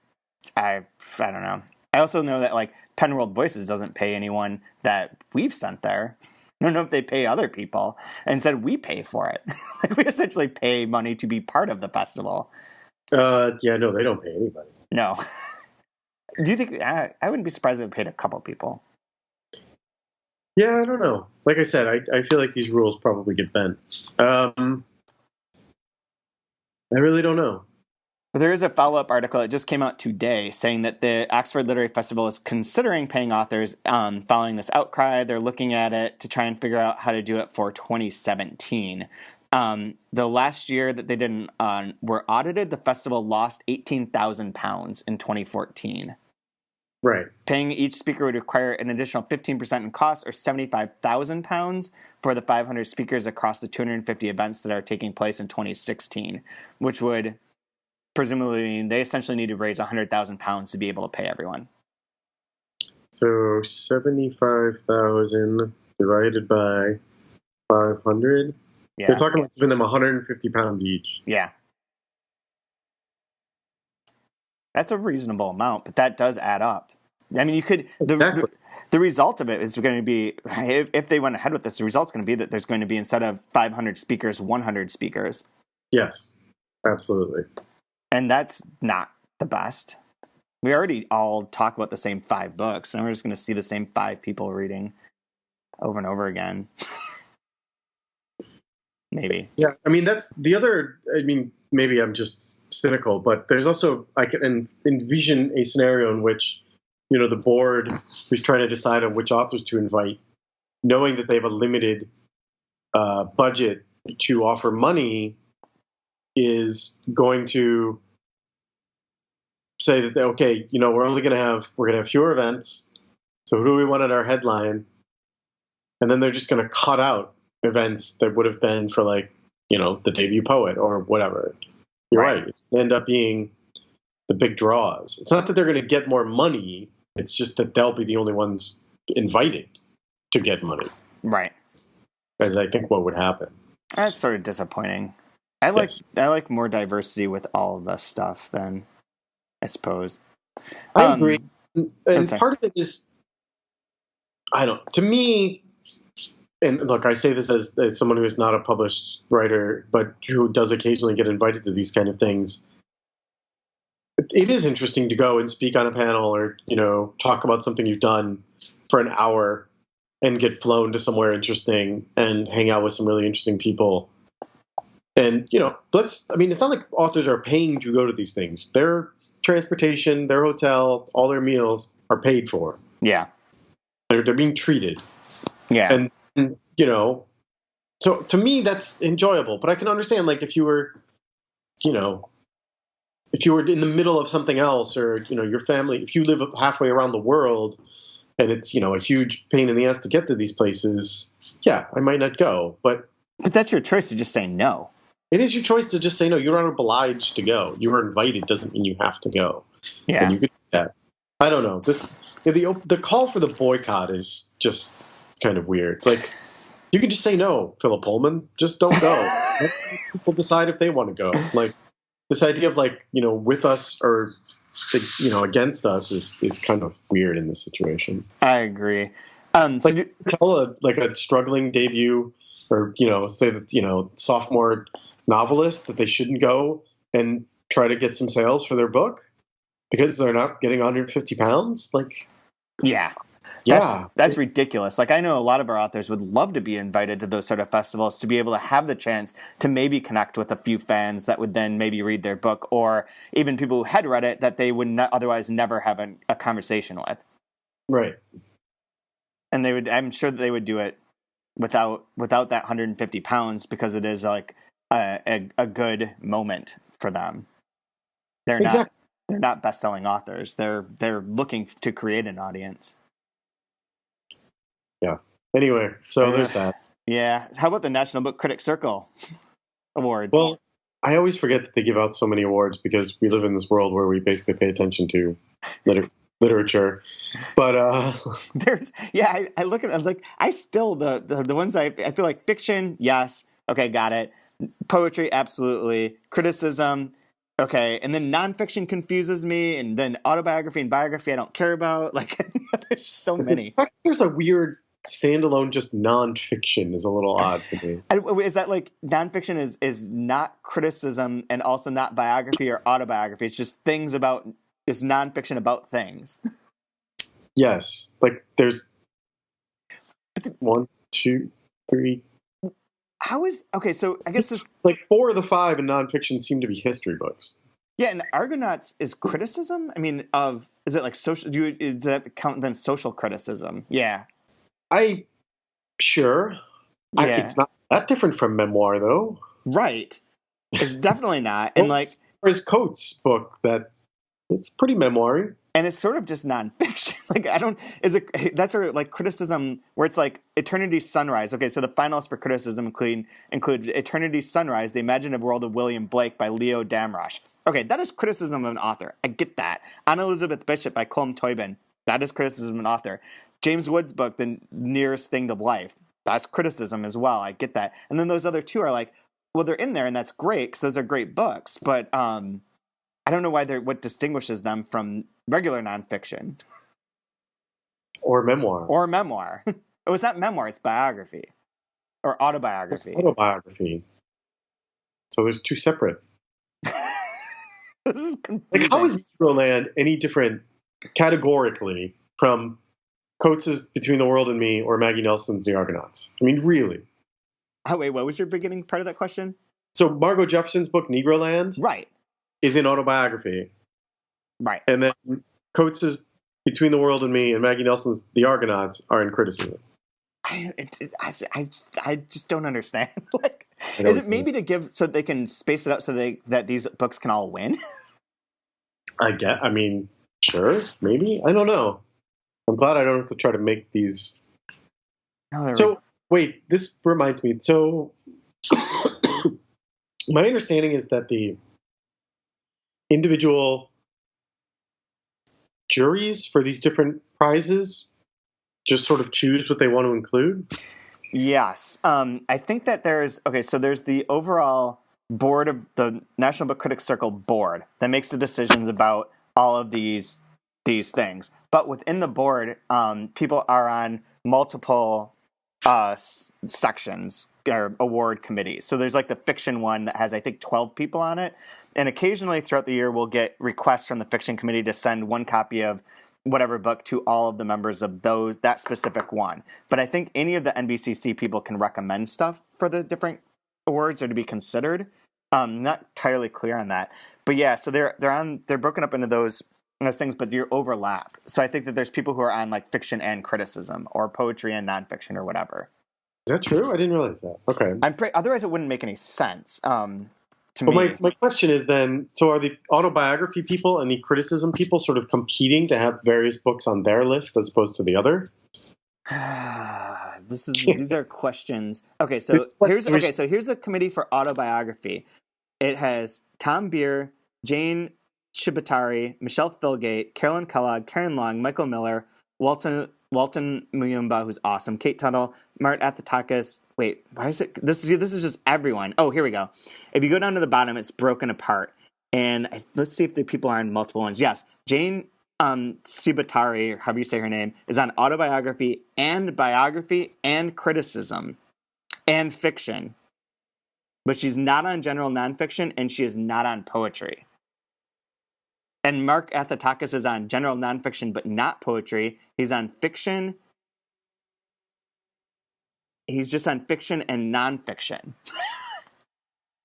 know. I also know that like Penworld Voices doesn't pay anyone that we've sent there. I don't know if they pay other people. Instead, we pay for it. Like we essentially pay money to be part of the festival.
Yeah, no, they don't pay anybody.
No. Do you think? I wouldn't be surprised if it paid a couple people.
Yeah, I don't know. Like I said, I feel like these rules probably get bent. I really don't know.
But there is a follow-up article that just came out today saying that the Oxford Literary Festival is considering paying authors following this outcry. They're looking at it to try and figure out how to do it for 2017. The last year that they didn't were audited, the festival lost £18,000 in 2014.
Right.
Paying each speaker would require an additional 15% in costs, or £75,000 for the 500 speakers across the 250 events that are taking place in 2016, which would presumably mean they essentially need to raise £100,000 to be able to pay everyone.
So 75,000 divided by 500.
Yeah.
They're talking about giving them £150 each.
Yeah. That's a reasonable amount, but that does add up. I mean, you could...
Exactly.
The result of it is going to be, if they went ahead with this, the result's going to be that there's going to be, instead of 500 speakers, 100 speakers.
Yes, absolutely.
And that's not the best. We already all talk about the same 5 books, and we're just going to see the same 5 people reading over and over again. Maybe.
Yeah, I mean, that's the other... I mean, maybe I'm just cynical, but there's also... I can envision a scenario in which, you know, the board who's trying to decide on which authors to invite, knowing that they have a limited budget to offer money, is going to say that, okay, you know, we're going to have fewer events. So who do we want at our headline? And then they're just going to cut out events that would have been for, like, you know, the debut poet or whatever. You're right. It's end up being the big draws. It's not that they're going to get more money. It's just that they'll be the only ones invited to get money.
Right.
As I think what would happen.
That's sort of disappointing. I like more diversity with all of this stuff than, I suppose.
I agree. And part of it is, to me, and look, I say this as someone who is not a published writer, but who does occasionally get invited to these kind of things. It is interesting to go and speak on a panel or, you know, talk about something you've done for an hour and get flown to somewhere interesting and hang out with some really interesting people. And, you know, it's not like authors are paying to go to these things. Their transportation, their hotel, all their meals are paid for.
Yeah.
They're being treated.
Yeah.
And, you know, so to me, that's enjoyable. But I can understand, like, if you were, you know, if you were in the middle of something else, or, you know, your family, if you live halfway around the world and it's, you know, a huge pain in the ass to get to these places, yeah, I might not go. But
that's your choice to just say no.
It is your choice to just say no. You're not obliged to go. You were invited doesn't mean you have to go.
Yeah.
And you could do that. I don't know. The call for the boycott is just kind of weird. Like, you can just say no, Philip Pullman. Just don't go. Let people decide if they want to go. Like, this idea of, like, you know, with us or, you know, against us is kind of weird in this situation.
I agree.
Like, tell a struggling debut, or, you know, say that, you know, sophomore novelist that they shouldn't go and try to get some sales for their book because they're not getting £150. Like,
yeah. That's ridiculous. Like, I know a lot of our authors would love to be invited to those sort of festivals to be able to have the chance to maybe connect with a few fans that would then maybe read their book, or even people who had read it that they would otherwise never have a conversation with.
Right.
And I'm sure that they would do it without that £150, because it is like a good moment for them. They're not best-selling authors. They're looking to create an audience.
Yeah. Anyway, so there's that.
Yeah. How about the National Book Critics Circle Awards?
Well, I always forget that they give out so many awards because we live in this world where we basically pay attention to literature. But
I look at it, like I still the ones I feel like fiction, yes, okay, got it. Poetry, absolutely. Criticism, okay, and then nonfiction confuses me, and then autobiography and biography I don't care about. Like there's so many.
in fact, there's a weird standalone just nonfiction is a little odd to me.
Is that like nonfiction is not criticism and also not biography or autobiography? It's just things about it's nonfiction about things.
Yes, like there's 1, 2, 3.
How is okay? So I guess this
like 4 of the 5 in nonfiction seem to be history books.
Yeah, and Argonauts is criticism. I mean, is it like social? Does that count then social criticism? Yeah,
Sure.
Yeah.
It's not that different from memoir, though.
Right. It's definitely not. And like,
there's Coates' book that it's pretty memoir-y.
And it's sort of just nonfiction. Like that's sort of like criticism where it's like Eternity's Sunrise. Okay, so the finalists for criticism include Eternity's Sunrise, The Imaginative World of William Blake by Leo Damrosch. Okay, that is criticism of an author. I get that. Anna Elizabeth Bishop by Colm Toibin. That is criticism of an author. James Wood's book, The Nearest Thing to Life. That's criticism as well. I get that. And then those other two are like, well, they're in there and that's great because those are great books. But I don't know what distinguishes them from regular nonfiction.
Or memoir.
Oh, it's not memoir, it's biography. Or autobiography.
It's autobiography. So there's two separate.
This is confusing.
Like, how is Negroland any different categorically from Coates' Between the World and Me or Maggie Nelson's The Argonauts? I mean, really.
Oh, wait, what was your beginning part of that question?
So Margot Jefferson's book, Negroland,
right,
is in autobiography.
Right.
And then Coates' Between the World and Me and Maggie Nelson's The Argonauts are in criticism.
I just don't understand. Like, is it maybe to give so they can space it out so that these books can all win?
I mean, sure, maybe. I don't know. I'm glad I don't have to try to make these. So, wait, this reminds me. So, my understanding is that the individual juries for these different prizes just sort of choose what they want to include?
Yes. I think that there's the overall board of the National Book Critics Circle board that makes the decisions about all of these things. But within the board, people are on multiple sections or award committees. So there's like the fiction one that has, I think, 12 people on it. And occasionally throughout the year, we'll get requests from the fiction committee to send one copy of whatever book to all of the members of that specific one. But I think any of the NBCC people can recommend stuff for the different awards or to be considered. Not entirely clear on that. But yeah, so they're broken up into those things, but you overlap. So I think that there's people who are on like fiction and criticism or poetry and nonfiction or whatever.
Is that true? I didn't realize that. Okay.
Otherwise it wouldn't make any sense. To me.
My question is then, so are the autobiography people and the criticism people sort of competing to have various books on their list as opposed to the other?
These are questions. Okay, so here's the committee for autobiography. It has Tom Beer, Jane Shibatari, Michelle Philgate, Carolyn Kellogg, Karen Long, Michael Miller, Walton Muyumba, who's awesome, Kate Tuttle, Mart Athatakis. Wait, why is it? This is just everyone. Oh, here we go. If you go down to the bottom, it's broken apart. And let's see if the people are on multiple ones. Yes, Jane Shibatari, or however you say her name, is on autobiography and criticism and fiction. But she's not on general nonfiction, and she is not on poetry. And Mark Athatakis is on general nonfiction, but not poetry. He's on fiction. He's just on fiction and nonfiction.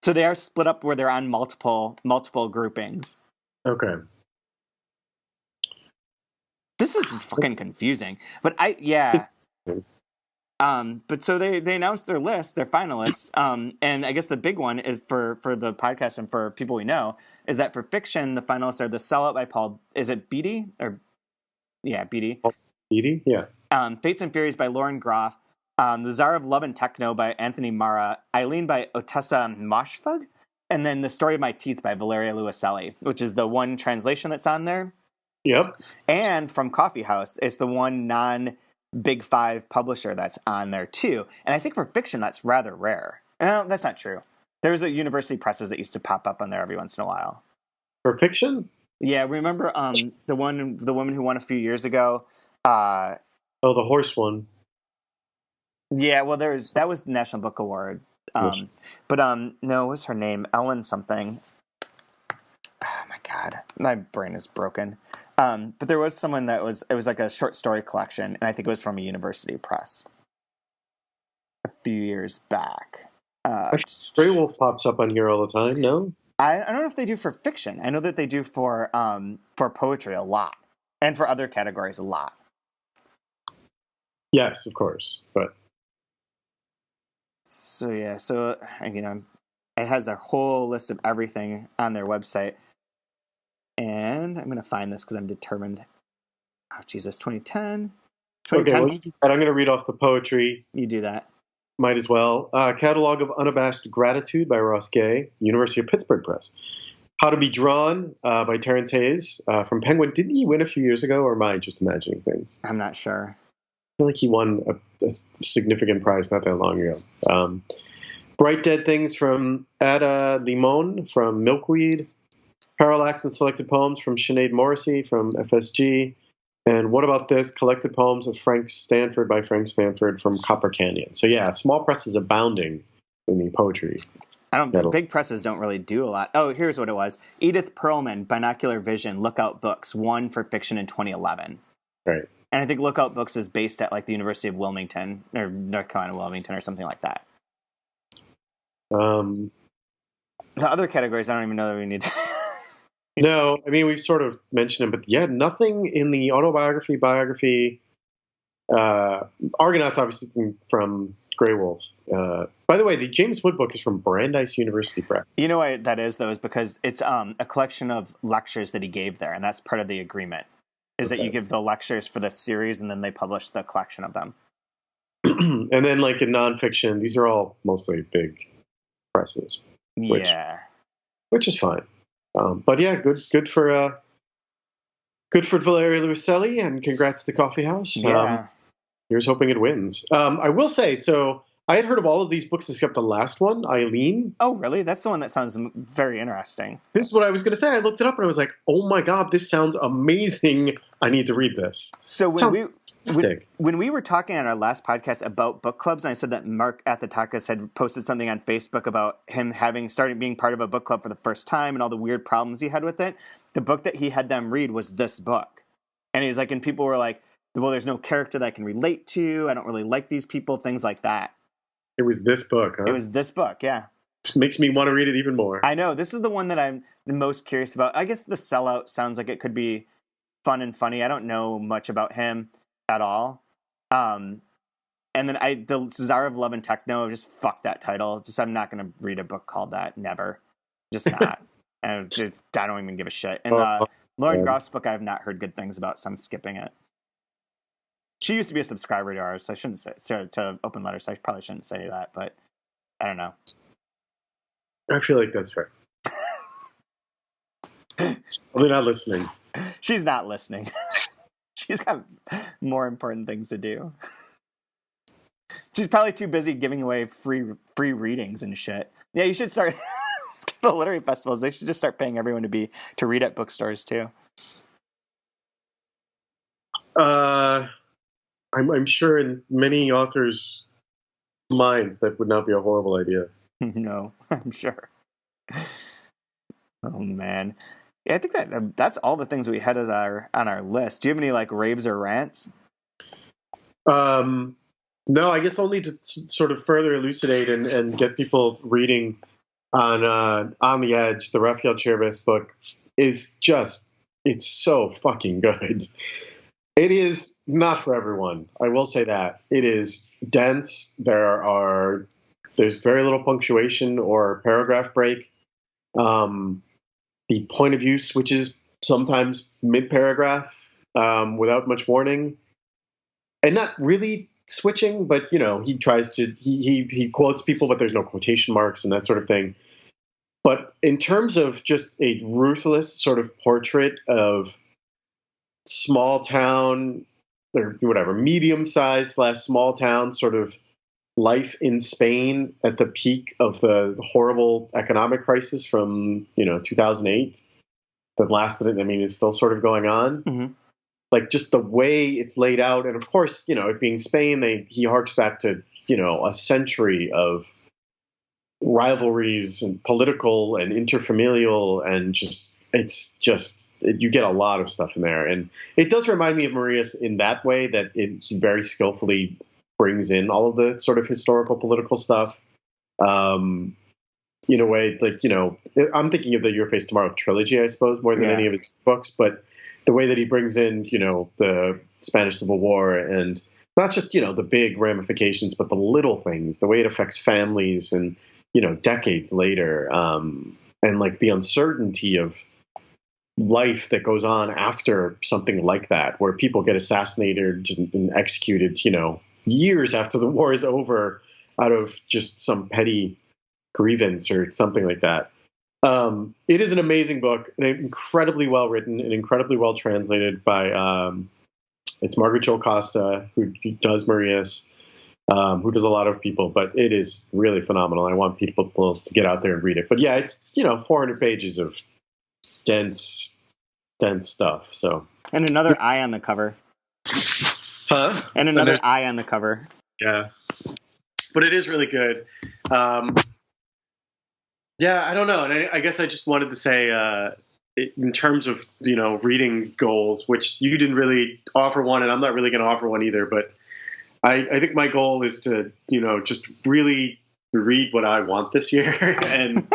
So they are split up where they're on multiple groupings.
Okay.
This is fucking confusing. But but so they announced their list, their finalists. And I guess the big one is for the podcast and for people we know is that for fiction, the finalists are The Sellout by Paul. Is it Beatty Beatty?
Beatty, yeah.
Fates and Furies by Lauren Groff. The Tsar of Love and Techno by Anthony Mara. Eileen by Otessa Moshfug. And then The Story of My Teeth by Valeria Luiselli, which is the one translation that's on there.
Yep.
And from Coffee House, it's the one non-Big Five publisher that's on there too. And I think for fiction, that's rather rare. No, that's not true. There's a university presses that used to pop up on there every once in a while.
For fiction?
Yeah, remember the woman who won a few years ago?
The horse one.
Yeah, well, that was the National Book Award. No, what's her name? Ellen something. Oh my god, my brain is broken. But there was someone it was like a short story collection, and I think it was from a university press a few years back.
Grey Wolf pops up on here all the time. No,
I don't know if they do for fiction. I know that they do for poetry a lot, and for other categories a lot.
Yes, of course, but
so it has a whole list of everything on their website. And I'm going to find this because I'm determined. Oh, Jesus, 2010.
Okay, well, I'm going to read off the poetry.
You do that.
Might as well. Catalog of Unabashed Gratitude by Ross Gay, University of Pittsburgh Press. How to Be Drawn by Terrence Hayes from Penguin. Didn't he win a few years ago, or am I just imagining things?
I'm not sure.
I feel like he won a significant prize not that long ago. Bright Dead Things from Ada Limon from Milkweed. Parallax and Selected Poems from Sinead Morrissey from FSG. And What About This? Collected Poems of Frank Stanford by Frank Stanford from Copper Canyon. So yeah, small press is abounding in the poetry.
Big presses don't really do a lot. Oh, here's what it was. Edith Perlman, Binocular Vision, Lookout Books, won for fiction in 2011.
Right.
And I think Lookout Books is based at like the University of Wilmington or North Carolina Wilmington or something like that. The other categories, I don't even know that we need.
No, I mean, we've sort of mentioned it, but yeah, nothing in the autobiography, biography. Argonauts, obviously, from Grey Wolf. By the way, the James Wood book is from Brandeis University Press.
You know why that is, though, is because it's a collection of lectures that he gave there, and that's part of the agreement, is that you give the lectures for this series, and then they publish the collection of them.
And then, like in nonfiction, these are all mostly big presses. Which is fine. But yeah, good for Valeria Luiselli, and congrats to Coffee House.
Yeah.
Here's hoping it wins. I will say, so I had heard of all of these books except the last one, Eileen.
Oh, really? That's the one that sounds very interesting.
This is what I was going to say. I looked it up and I was like, oh my God, this sounds amazing. I need to read this.
So when we were talking on our last podcast about book clubs, and I said that Mark Athatakis had posted something on Facebook about him started being part of a book club for the first time and all the weird problems he had with it. The book that he had them read was this book. And he's like, and people were like, well, there's no character that I can relate to. I don't really like these people, things like that.
It was this book, huh?
It was this book, yeah.
It makes me want to read it even more.
I know. This is the one that I'm the most curious about. I guess The Sellout sounds like it could be fun and funny. I don't know much about him at all. And then the Czar of Love and Techno, just fuck that title. I'm not going to read a book called that. Never. Just not. I don't even give a shit. And Lauren Groff's book I have not heard good things about, so I'm skipping it. She used to be a subscriber to ours, so I shouldn't say to Open Letters, so I probably shouldn't say that, but I don't know.
I feel like that's fair. They're not listening.
She's not listening. She's got more important things to do. She's probably too busy giving away free readings and shit. Yeah, you should start the literary festivals. They should just start paying everyone to read at bookstores too.
I'm sure in many authors' minds that would not be a horrible idea.
No, I'm sure. Oh man, yeah, I think that's all the things we had on our list. Do you have any like raves or rants?
No, I guess only to sort of further elucidate and get people reading on the Edge. The Raphael Cherves book is it's so fucking good. It is not for everyone. I will say that. It is dense. There's very little punctuation or paragraph break. The point of view switches sometimes mid-paragraph without much warning. And not really switching, but, he tries to... He quotes people, but there's no quotation marks and that sort of thing. But in terms of just a ruthless sort of portrait of small town or whatever, medium-sized / small town sort of life in Spain at the peak of the horrible economic crisis from 2008 that lasted. I mean, it's still sort of going on.
Mm-hmm.
Like just the way it's laid out, and of course, it being Spain, he harks back to a century of rivalries and political and interfamilial, and you get a lot of stuff in there, and it does remind me of Maria's in that way, that it very skillfully brings in all of the sort of historical political stuff. In a way, like I'm thinking of the Your Face Tomorrow trilogy, I suppose, more than any of his books, but the way that he brings in the Spanish Civil War, and not just the big ramifications, but the little things, the way it affects families, and decades later, and like the uncertainty of life that goes on after something like that, where people get assassinated and executed, years after the war is over, out of just some petty grievance or something like that. It is an amazing book, and incredibly well written and incredibly well translated by it's Margaret Joel Costa, who does Maria's, who does a lot of people, but it is really phenomenal. I want people to get out there and read it. But yeah, it's 400 pages of dense stuff. So,
and another eye on the cover.
Huh?
And another eye on the cover.
Yeah, but it is really good. Yeah, I don't know, and I guess I just wanted to say, in terms of reading goals, which you didn't really offer one, and I'm not really going to offer one either, but I think my goal is to just really read what I want this year, and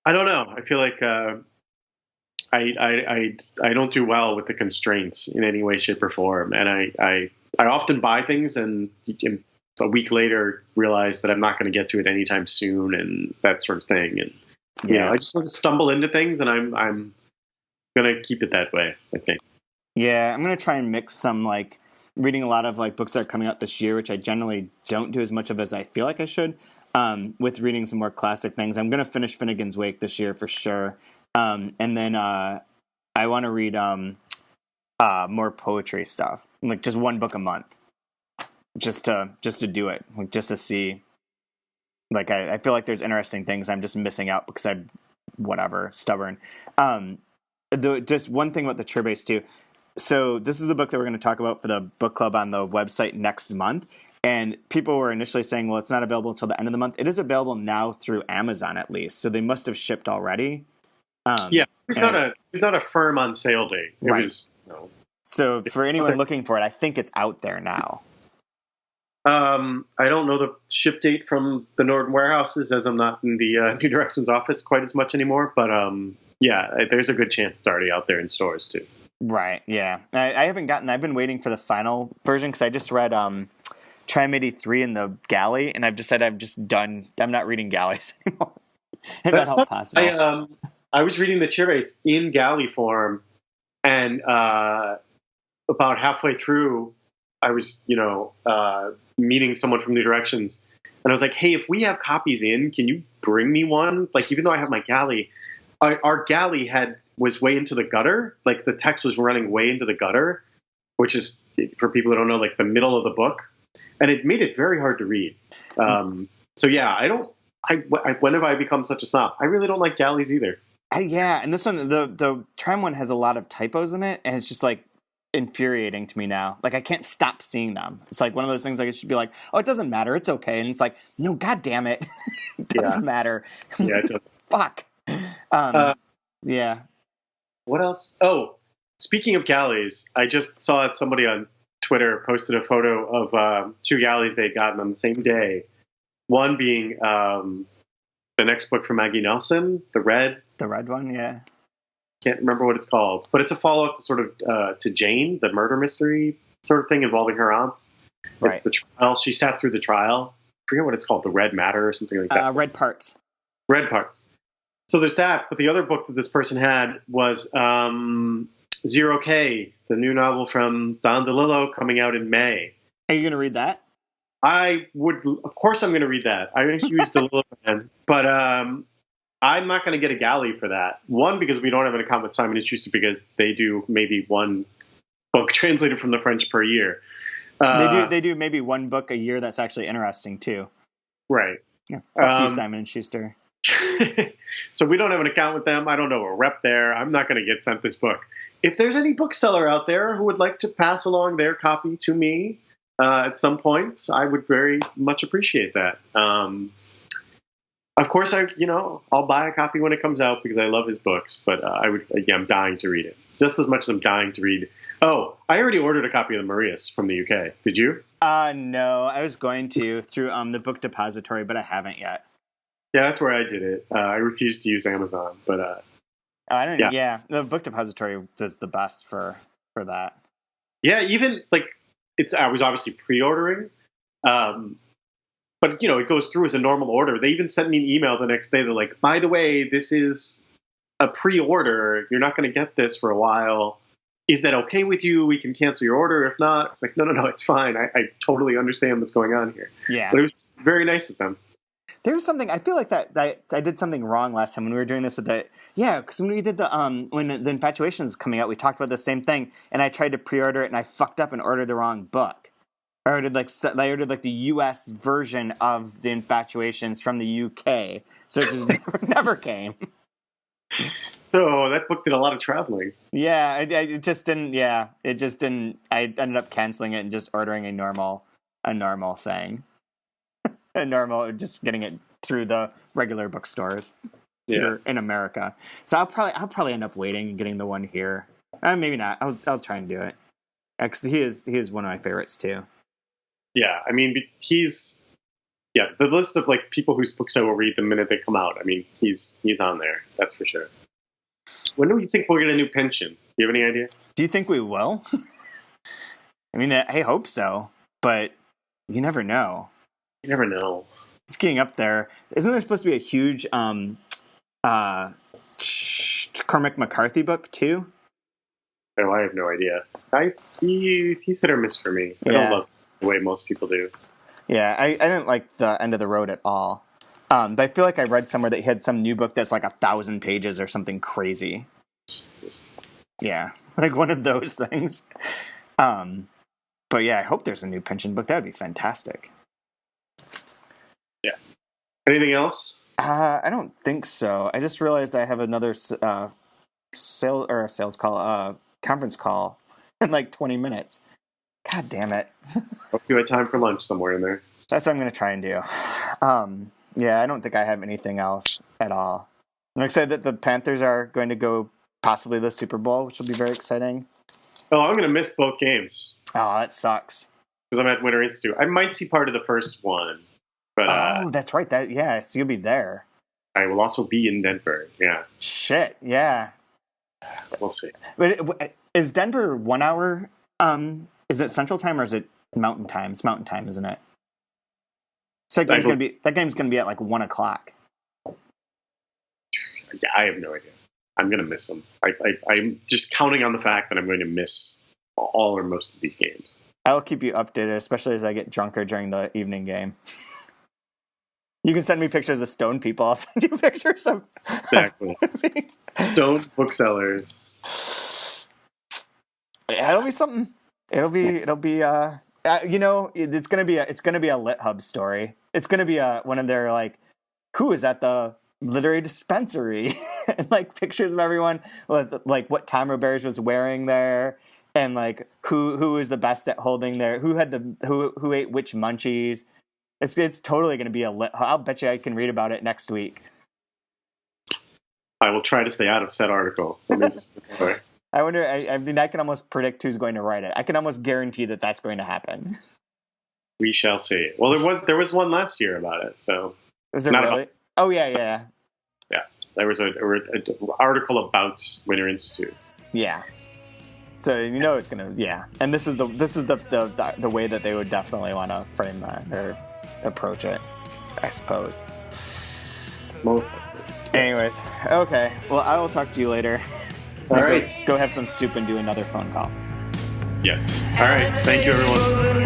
I don't know. I feel like I don't do well with the constraints in any way, shape, or form, and I often buy things and a week later realize that I'm not going to get to it anytime soon, and that sort of thing. And I just sort of stumble into things, and I'm going to keep it that way, I think.
Yeah, I'm going to try and mix some like reading a lot of like books that are coming out this year, which I generally don't do as much of as I feel like I should, with reading some more classic things. I'm going to finish Finnegan's Wake this year for sure. And then I want to read more poetry stuff, like just one book a month. Just to do it, like just to see, like I feel like there's interesting things I'm just missing out because I'm stubborn. Just one thing about the Turbase too. So this is the book that we're going to talk about for the book club on the website next month. And people were initially saying, well, it's not available until the end of the month. It is available now through Amazon at least, so they must have shipped already.
It's not a firm on sale date. It was.
So for anyone looking for it, I think it's out there now.
I don't know the ship date from the Norton warehouses, as I'm not in the New Directions office quite as much anymore. But there's a good chance it's already out there in stores too. Right.
Yeah. I haven't I've been waiting for the final version because I just read Tri-Midi 3 in the galley, and I've just said I'm just done. I'm not reading galleys anymore. If that's not possible.
I was reading the Turbase in galley form, and about halfway through, I was, meeting someone from New Directions, and I was like, hey, if we have copies in, can you bring me one? Like, even though I have my galley, our galley was way into the gutter. Like, the text was running way into the gutter, which is, for people who don't know, like the middle of the book. And it made it very hard to read. So yeah, when have I become such a snob? I really don't like galleys either.
And this one, the Tram one has a lot of typos in it, and it's just like infuriating to me now. Like, I can't stop seeing them. It's like one of those things like it should be like, oh, it doesn't matter, it's okay. And it's like, no, god damn it. It doesn't matter.
Yeah, it doesn't.
Fuck. Yeah.
What else? Oh, speaking of galleys, I just saw somebody on Twitter posted a photo of two galleys they'd gotten on the same day. One being the next book from Maggie Nelson, The Red
one, yeah.
Can't remember what it's called, but it's a follow-up to sort of to Jane, the murder mystery sort of thing involving her aunt. It's the trial. She sat through the trial. I forget what it's called, The Red Matter or something like that.
Red Parts.
Red Parts. So there's that, but the other book that this person had was Zero K, the new novel from Don DeLillo, coming out in May.
Are you going to read that?
I would, of course I'm going to read that. I'm a huge DeLillo fan, but I'm not going to get a galley for that. One, because we don't have an account with Simon & Schuster, because they do maybe one book translated from the French per year.
They do maybe one book a year that's actually interesting too.
Right.
Yeah. Fuck you, Simon and Schuster.
So we don't have an account with them. I don't know a rep there. I'm not going to get sent this book. If there's any bookseller out there who would like to pass along their copy to me at some point, I would very much appreciate that. Of course, I'll buy a copy when it comes out because I love his books. But I'm dying to read it just as much as I'm dying to read. Oh, I already ordered a copy of the Marias from the UK. Did you?
No, I was going to through the book depository, but I haven't yet.
Yeah, that's where I did it. I refused to use Amazon, but
I don't. Yeah, the book depository is the best for that.
Yeah, even I was obviously pre-ordering. But, it goes through as a normal order. They even sent me an email the next day. They're like, by the way, this is a pre-order. You're not going to get this for a while. Is that okay with you? We can cancel your order. If not, it's like, no, it's fine. I totally understand what's going on here.
Yeah.
But it was very nice of them.
There's something, I feel like that I did something wrong last time when we were doing this with the, because when we did when the Infatuation is coming out, we talked about the same thing, and I tried to pre-order it, and I fucked up and ordered the wrong book. I ordered the US version of the Infatuations from the UK, so it just never came.
So that book did a lot of traveling.
Yeah, it just didn't. Yeah, it just didn't. I ended up canceling it and just ordering a normal thing, just getting it through the regular bookstores here in America. So I'll probably end up waiting and getting the one here. Maybe not. I'll try and do it because he is one of my favorites too.
Yeah, I mean, the list of people whose books I will read the minute they come out. I mean, he's on there. That's for sure. When do you think we'll get a new pension? Do you have any idea?
Do you think we will? I mean, I hope so, but you never know.
You never know.
It's getting up there. Isn't there supposed to be a huge Cormac McCarthy book too?
Oh, I have no idea. He's hit or miss for me. I don't love the way most people do.
Yeah, I didn't like The End of the Road at all. But I feel like I read somewhere that he had some new book that's 1,000 pages or something crazy.
Jesus.
Yeah, like one of those things. But yeah, I hope there's a new pension book. That would be fantastic.
Yeah. Anything else?
I don't think so. I just realized I have another conference call in 20 minutes. God damn it.
Hope you had time for lunch somewhere in there.
That's what I'm going to try and do. Yeah, I don't think I have anything else at all. I'm excited that the Panthers are going to go possibly the Super Bowl, which will be very exciting.
Oh, I'm going to miss both games.
Oh, that sucks.
Because I'm at Winter Institute. I might see part of the first one. But,
that's right. So you'll be there.
I will also be in Denver. Yeah.
Shit, yeah.
We'll see.
But is Denver 1 hour? Is it Central Time or is it Mountain Time? It's Mountain Time, isn't it? So that game's gonna be at 1 o'clock.
I have no idea. I'm gonna miss them. I'm just counting on the fact that I'm going to miss all or most of these games.
I'll keep you updated, especially as I get drunker during the evening game. You can send me pictures of stoned people. I'll send you pictures of
exactly stoned booksellers.
Yeah, it'll be something. It'll be. It's gonna be a Lit Hub story. It's gonna be one of their who is at the literary dispensary and pictures of everyone with what Tom Roberge was wearing there and who was the best at holding their who ate which munchies. It's totally gonna be a Lit Hub. I'll bet you I can read about it next week.
I will try to stay out of said article.
I wonder. I mean, I can almost predict who's going to write it. I can almost guarantee that that's going to happen.
We shall see. Well, there was one last year about it. So
was there really? Oh yeah.
There was an article about Winter Institute.
Yeah. So it's gonna and this is the way that they would definitely want to frame that or approach it, I suppose.
Most likely.
Anyways, okay. Well, I will talk to you later.
All right.
Go have some soup and do another phone call.
Yes. All right. Thank you, everyone.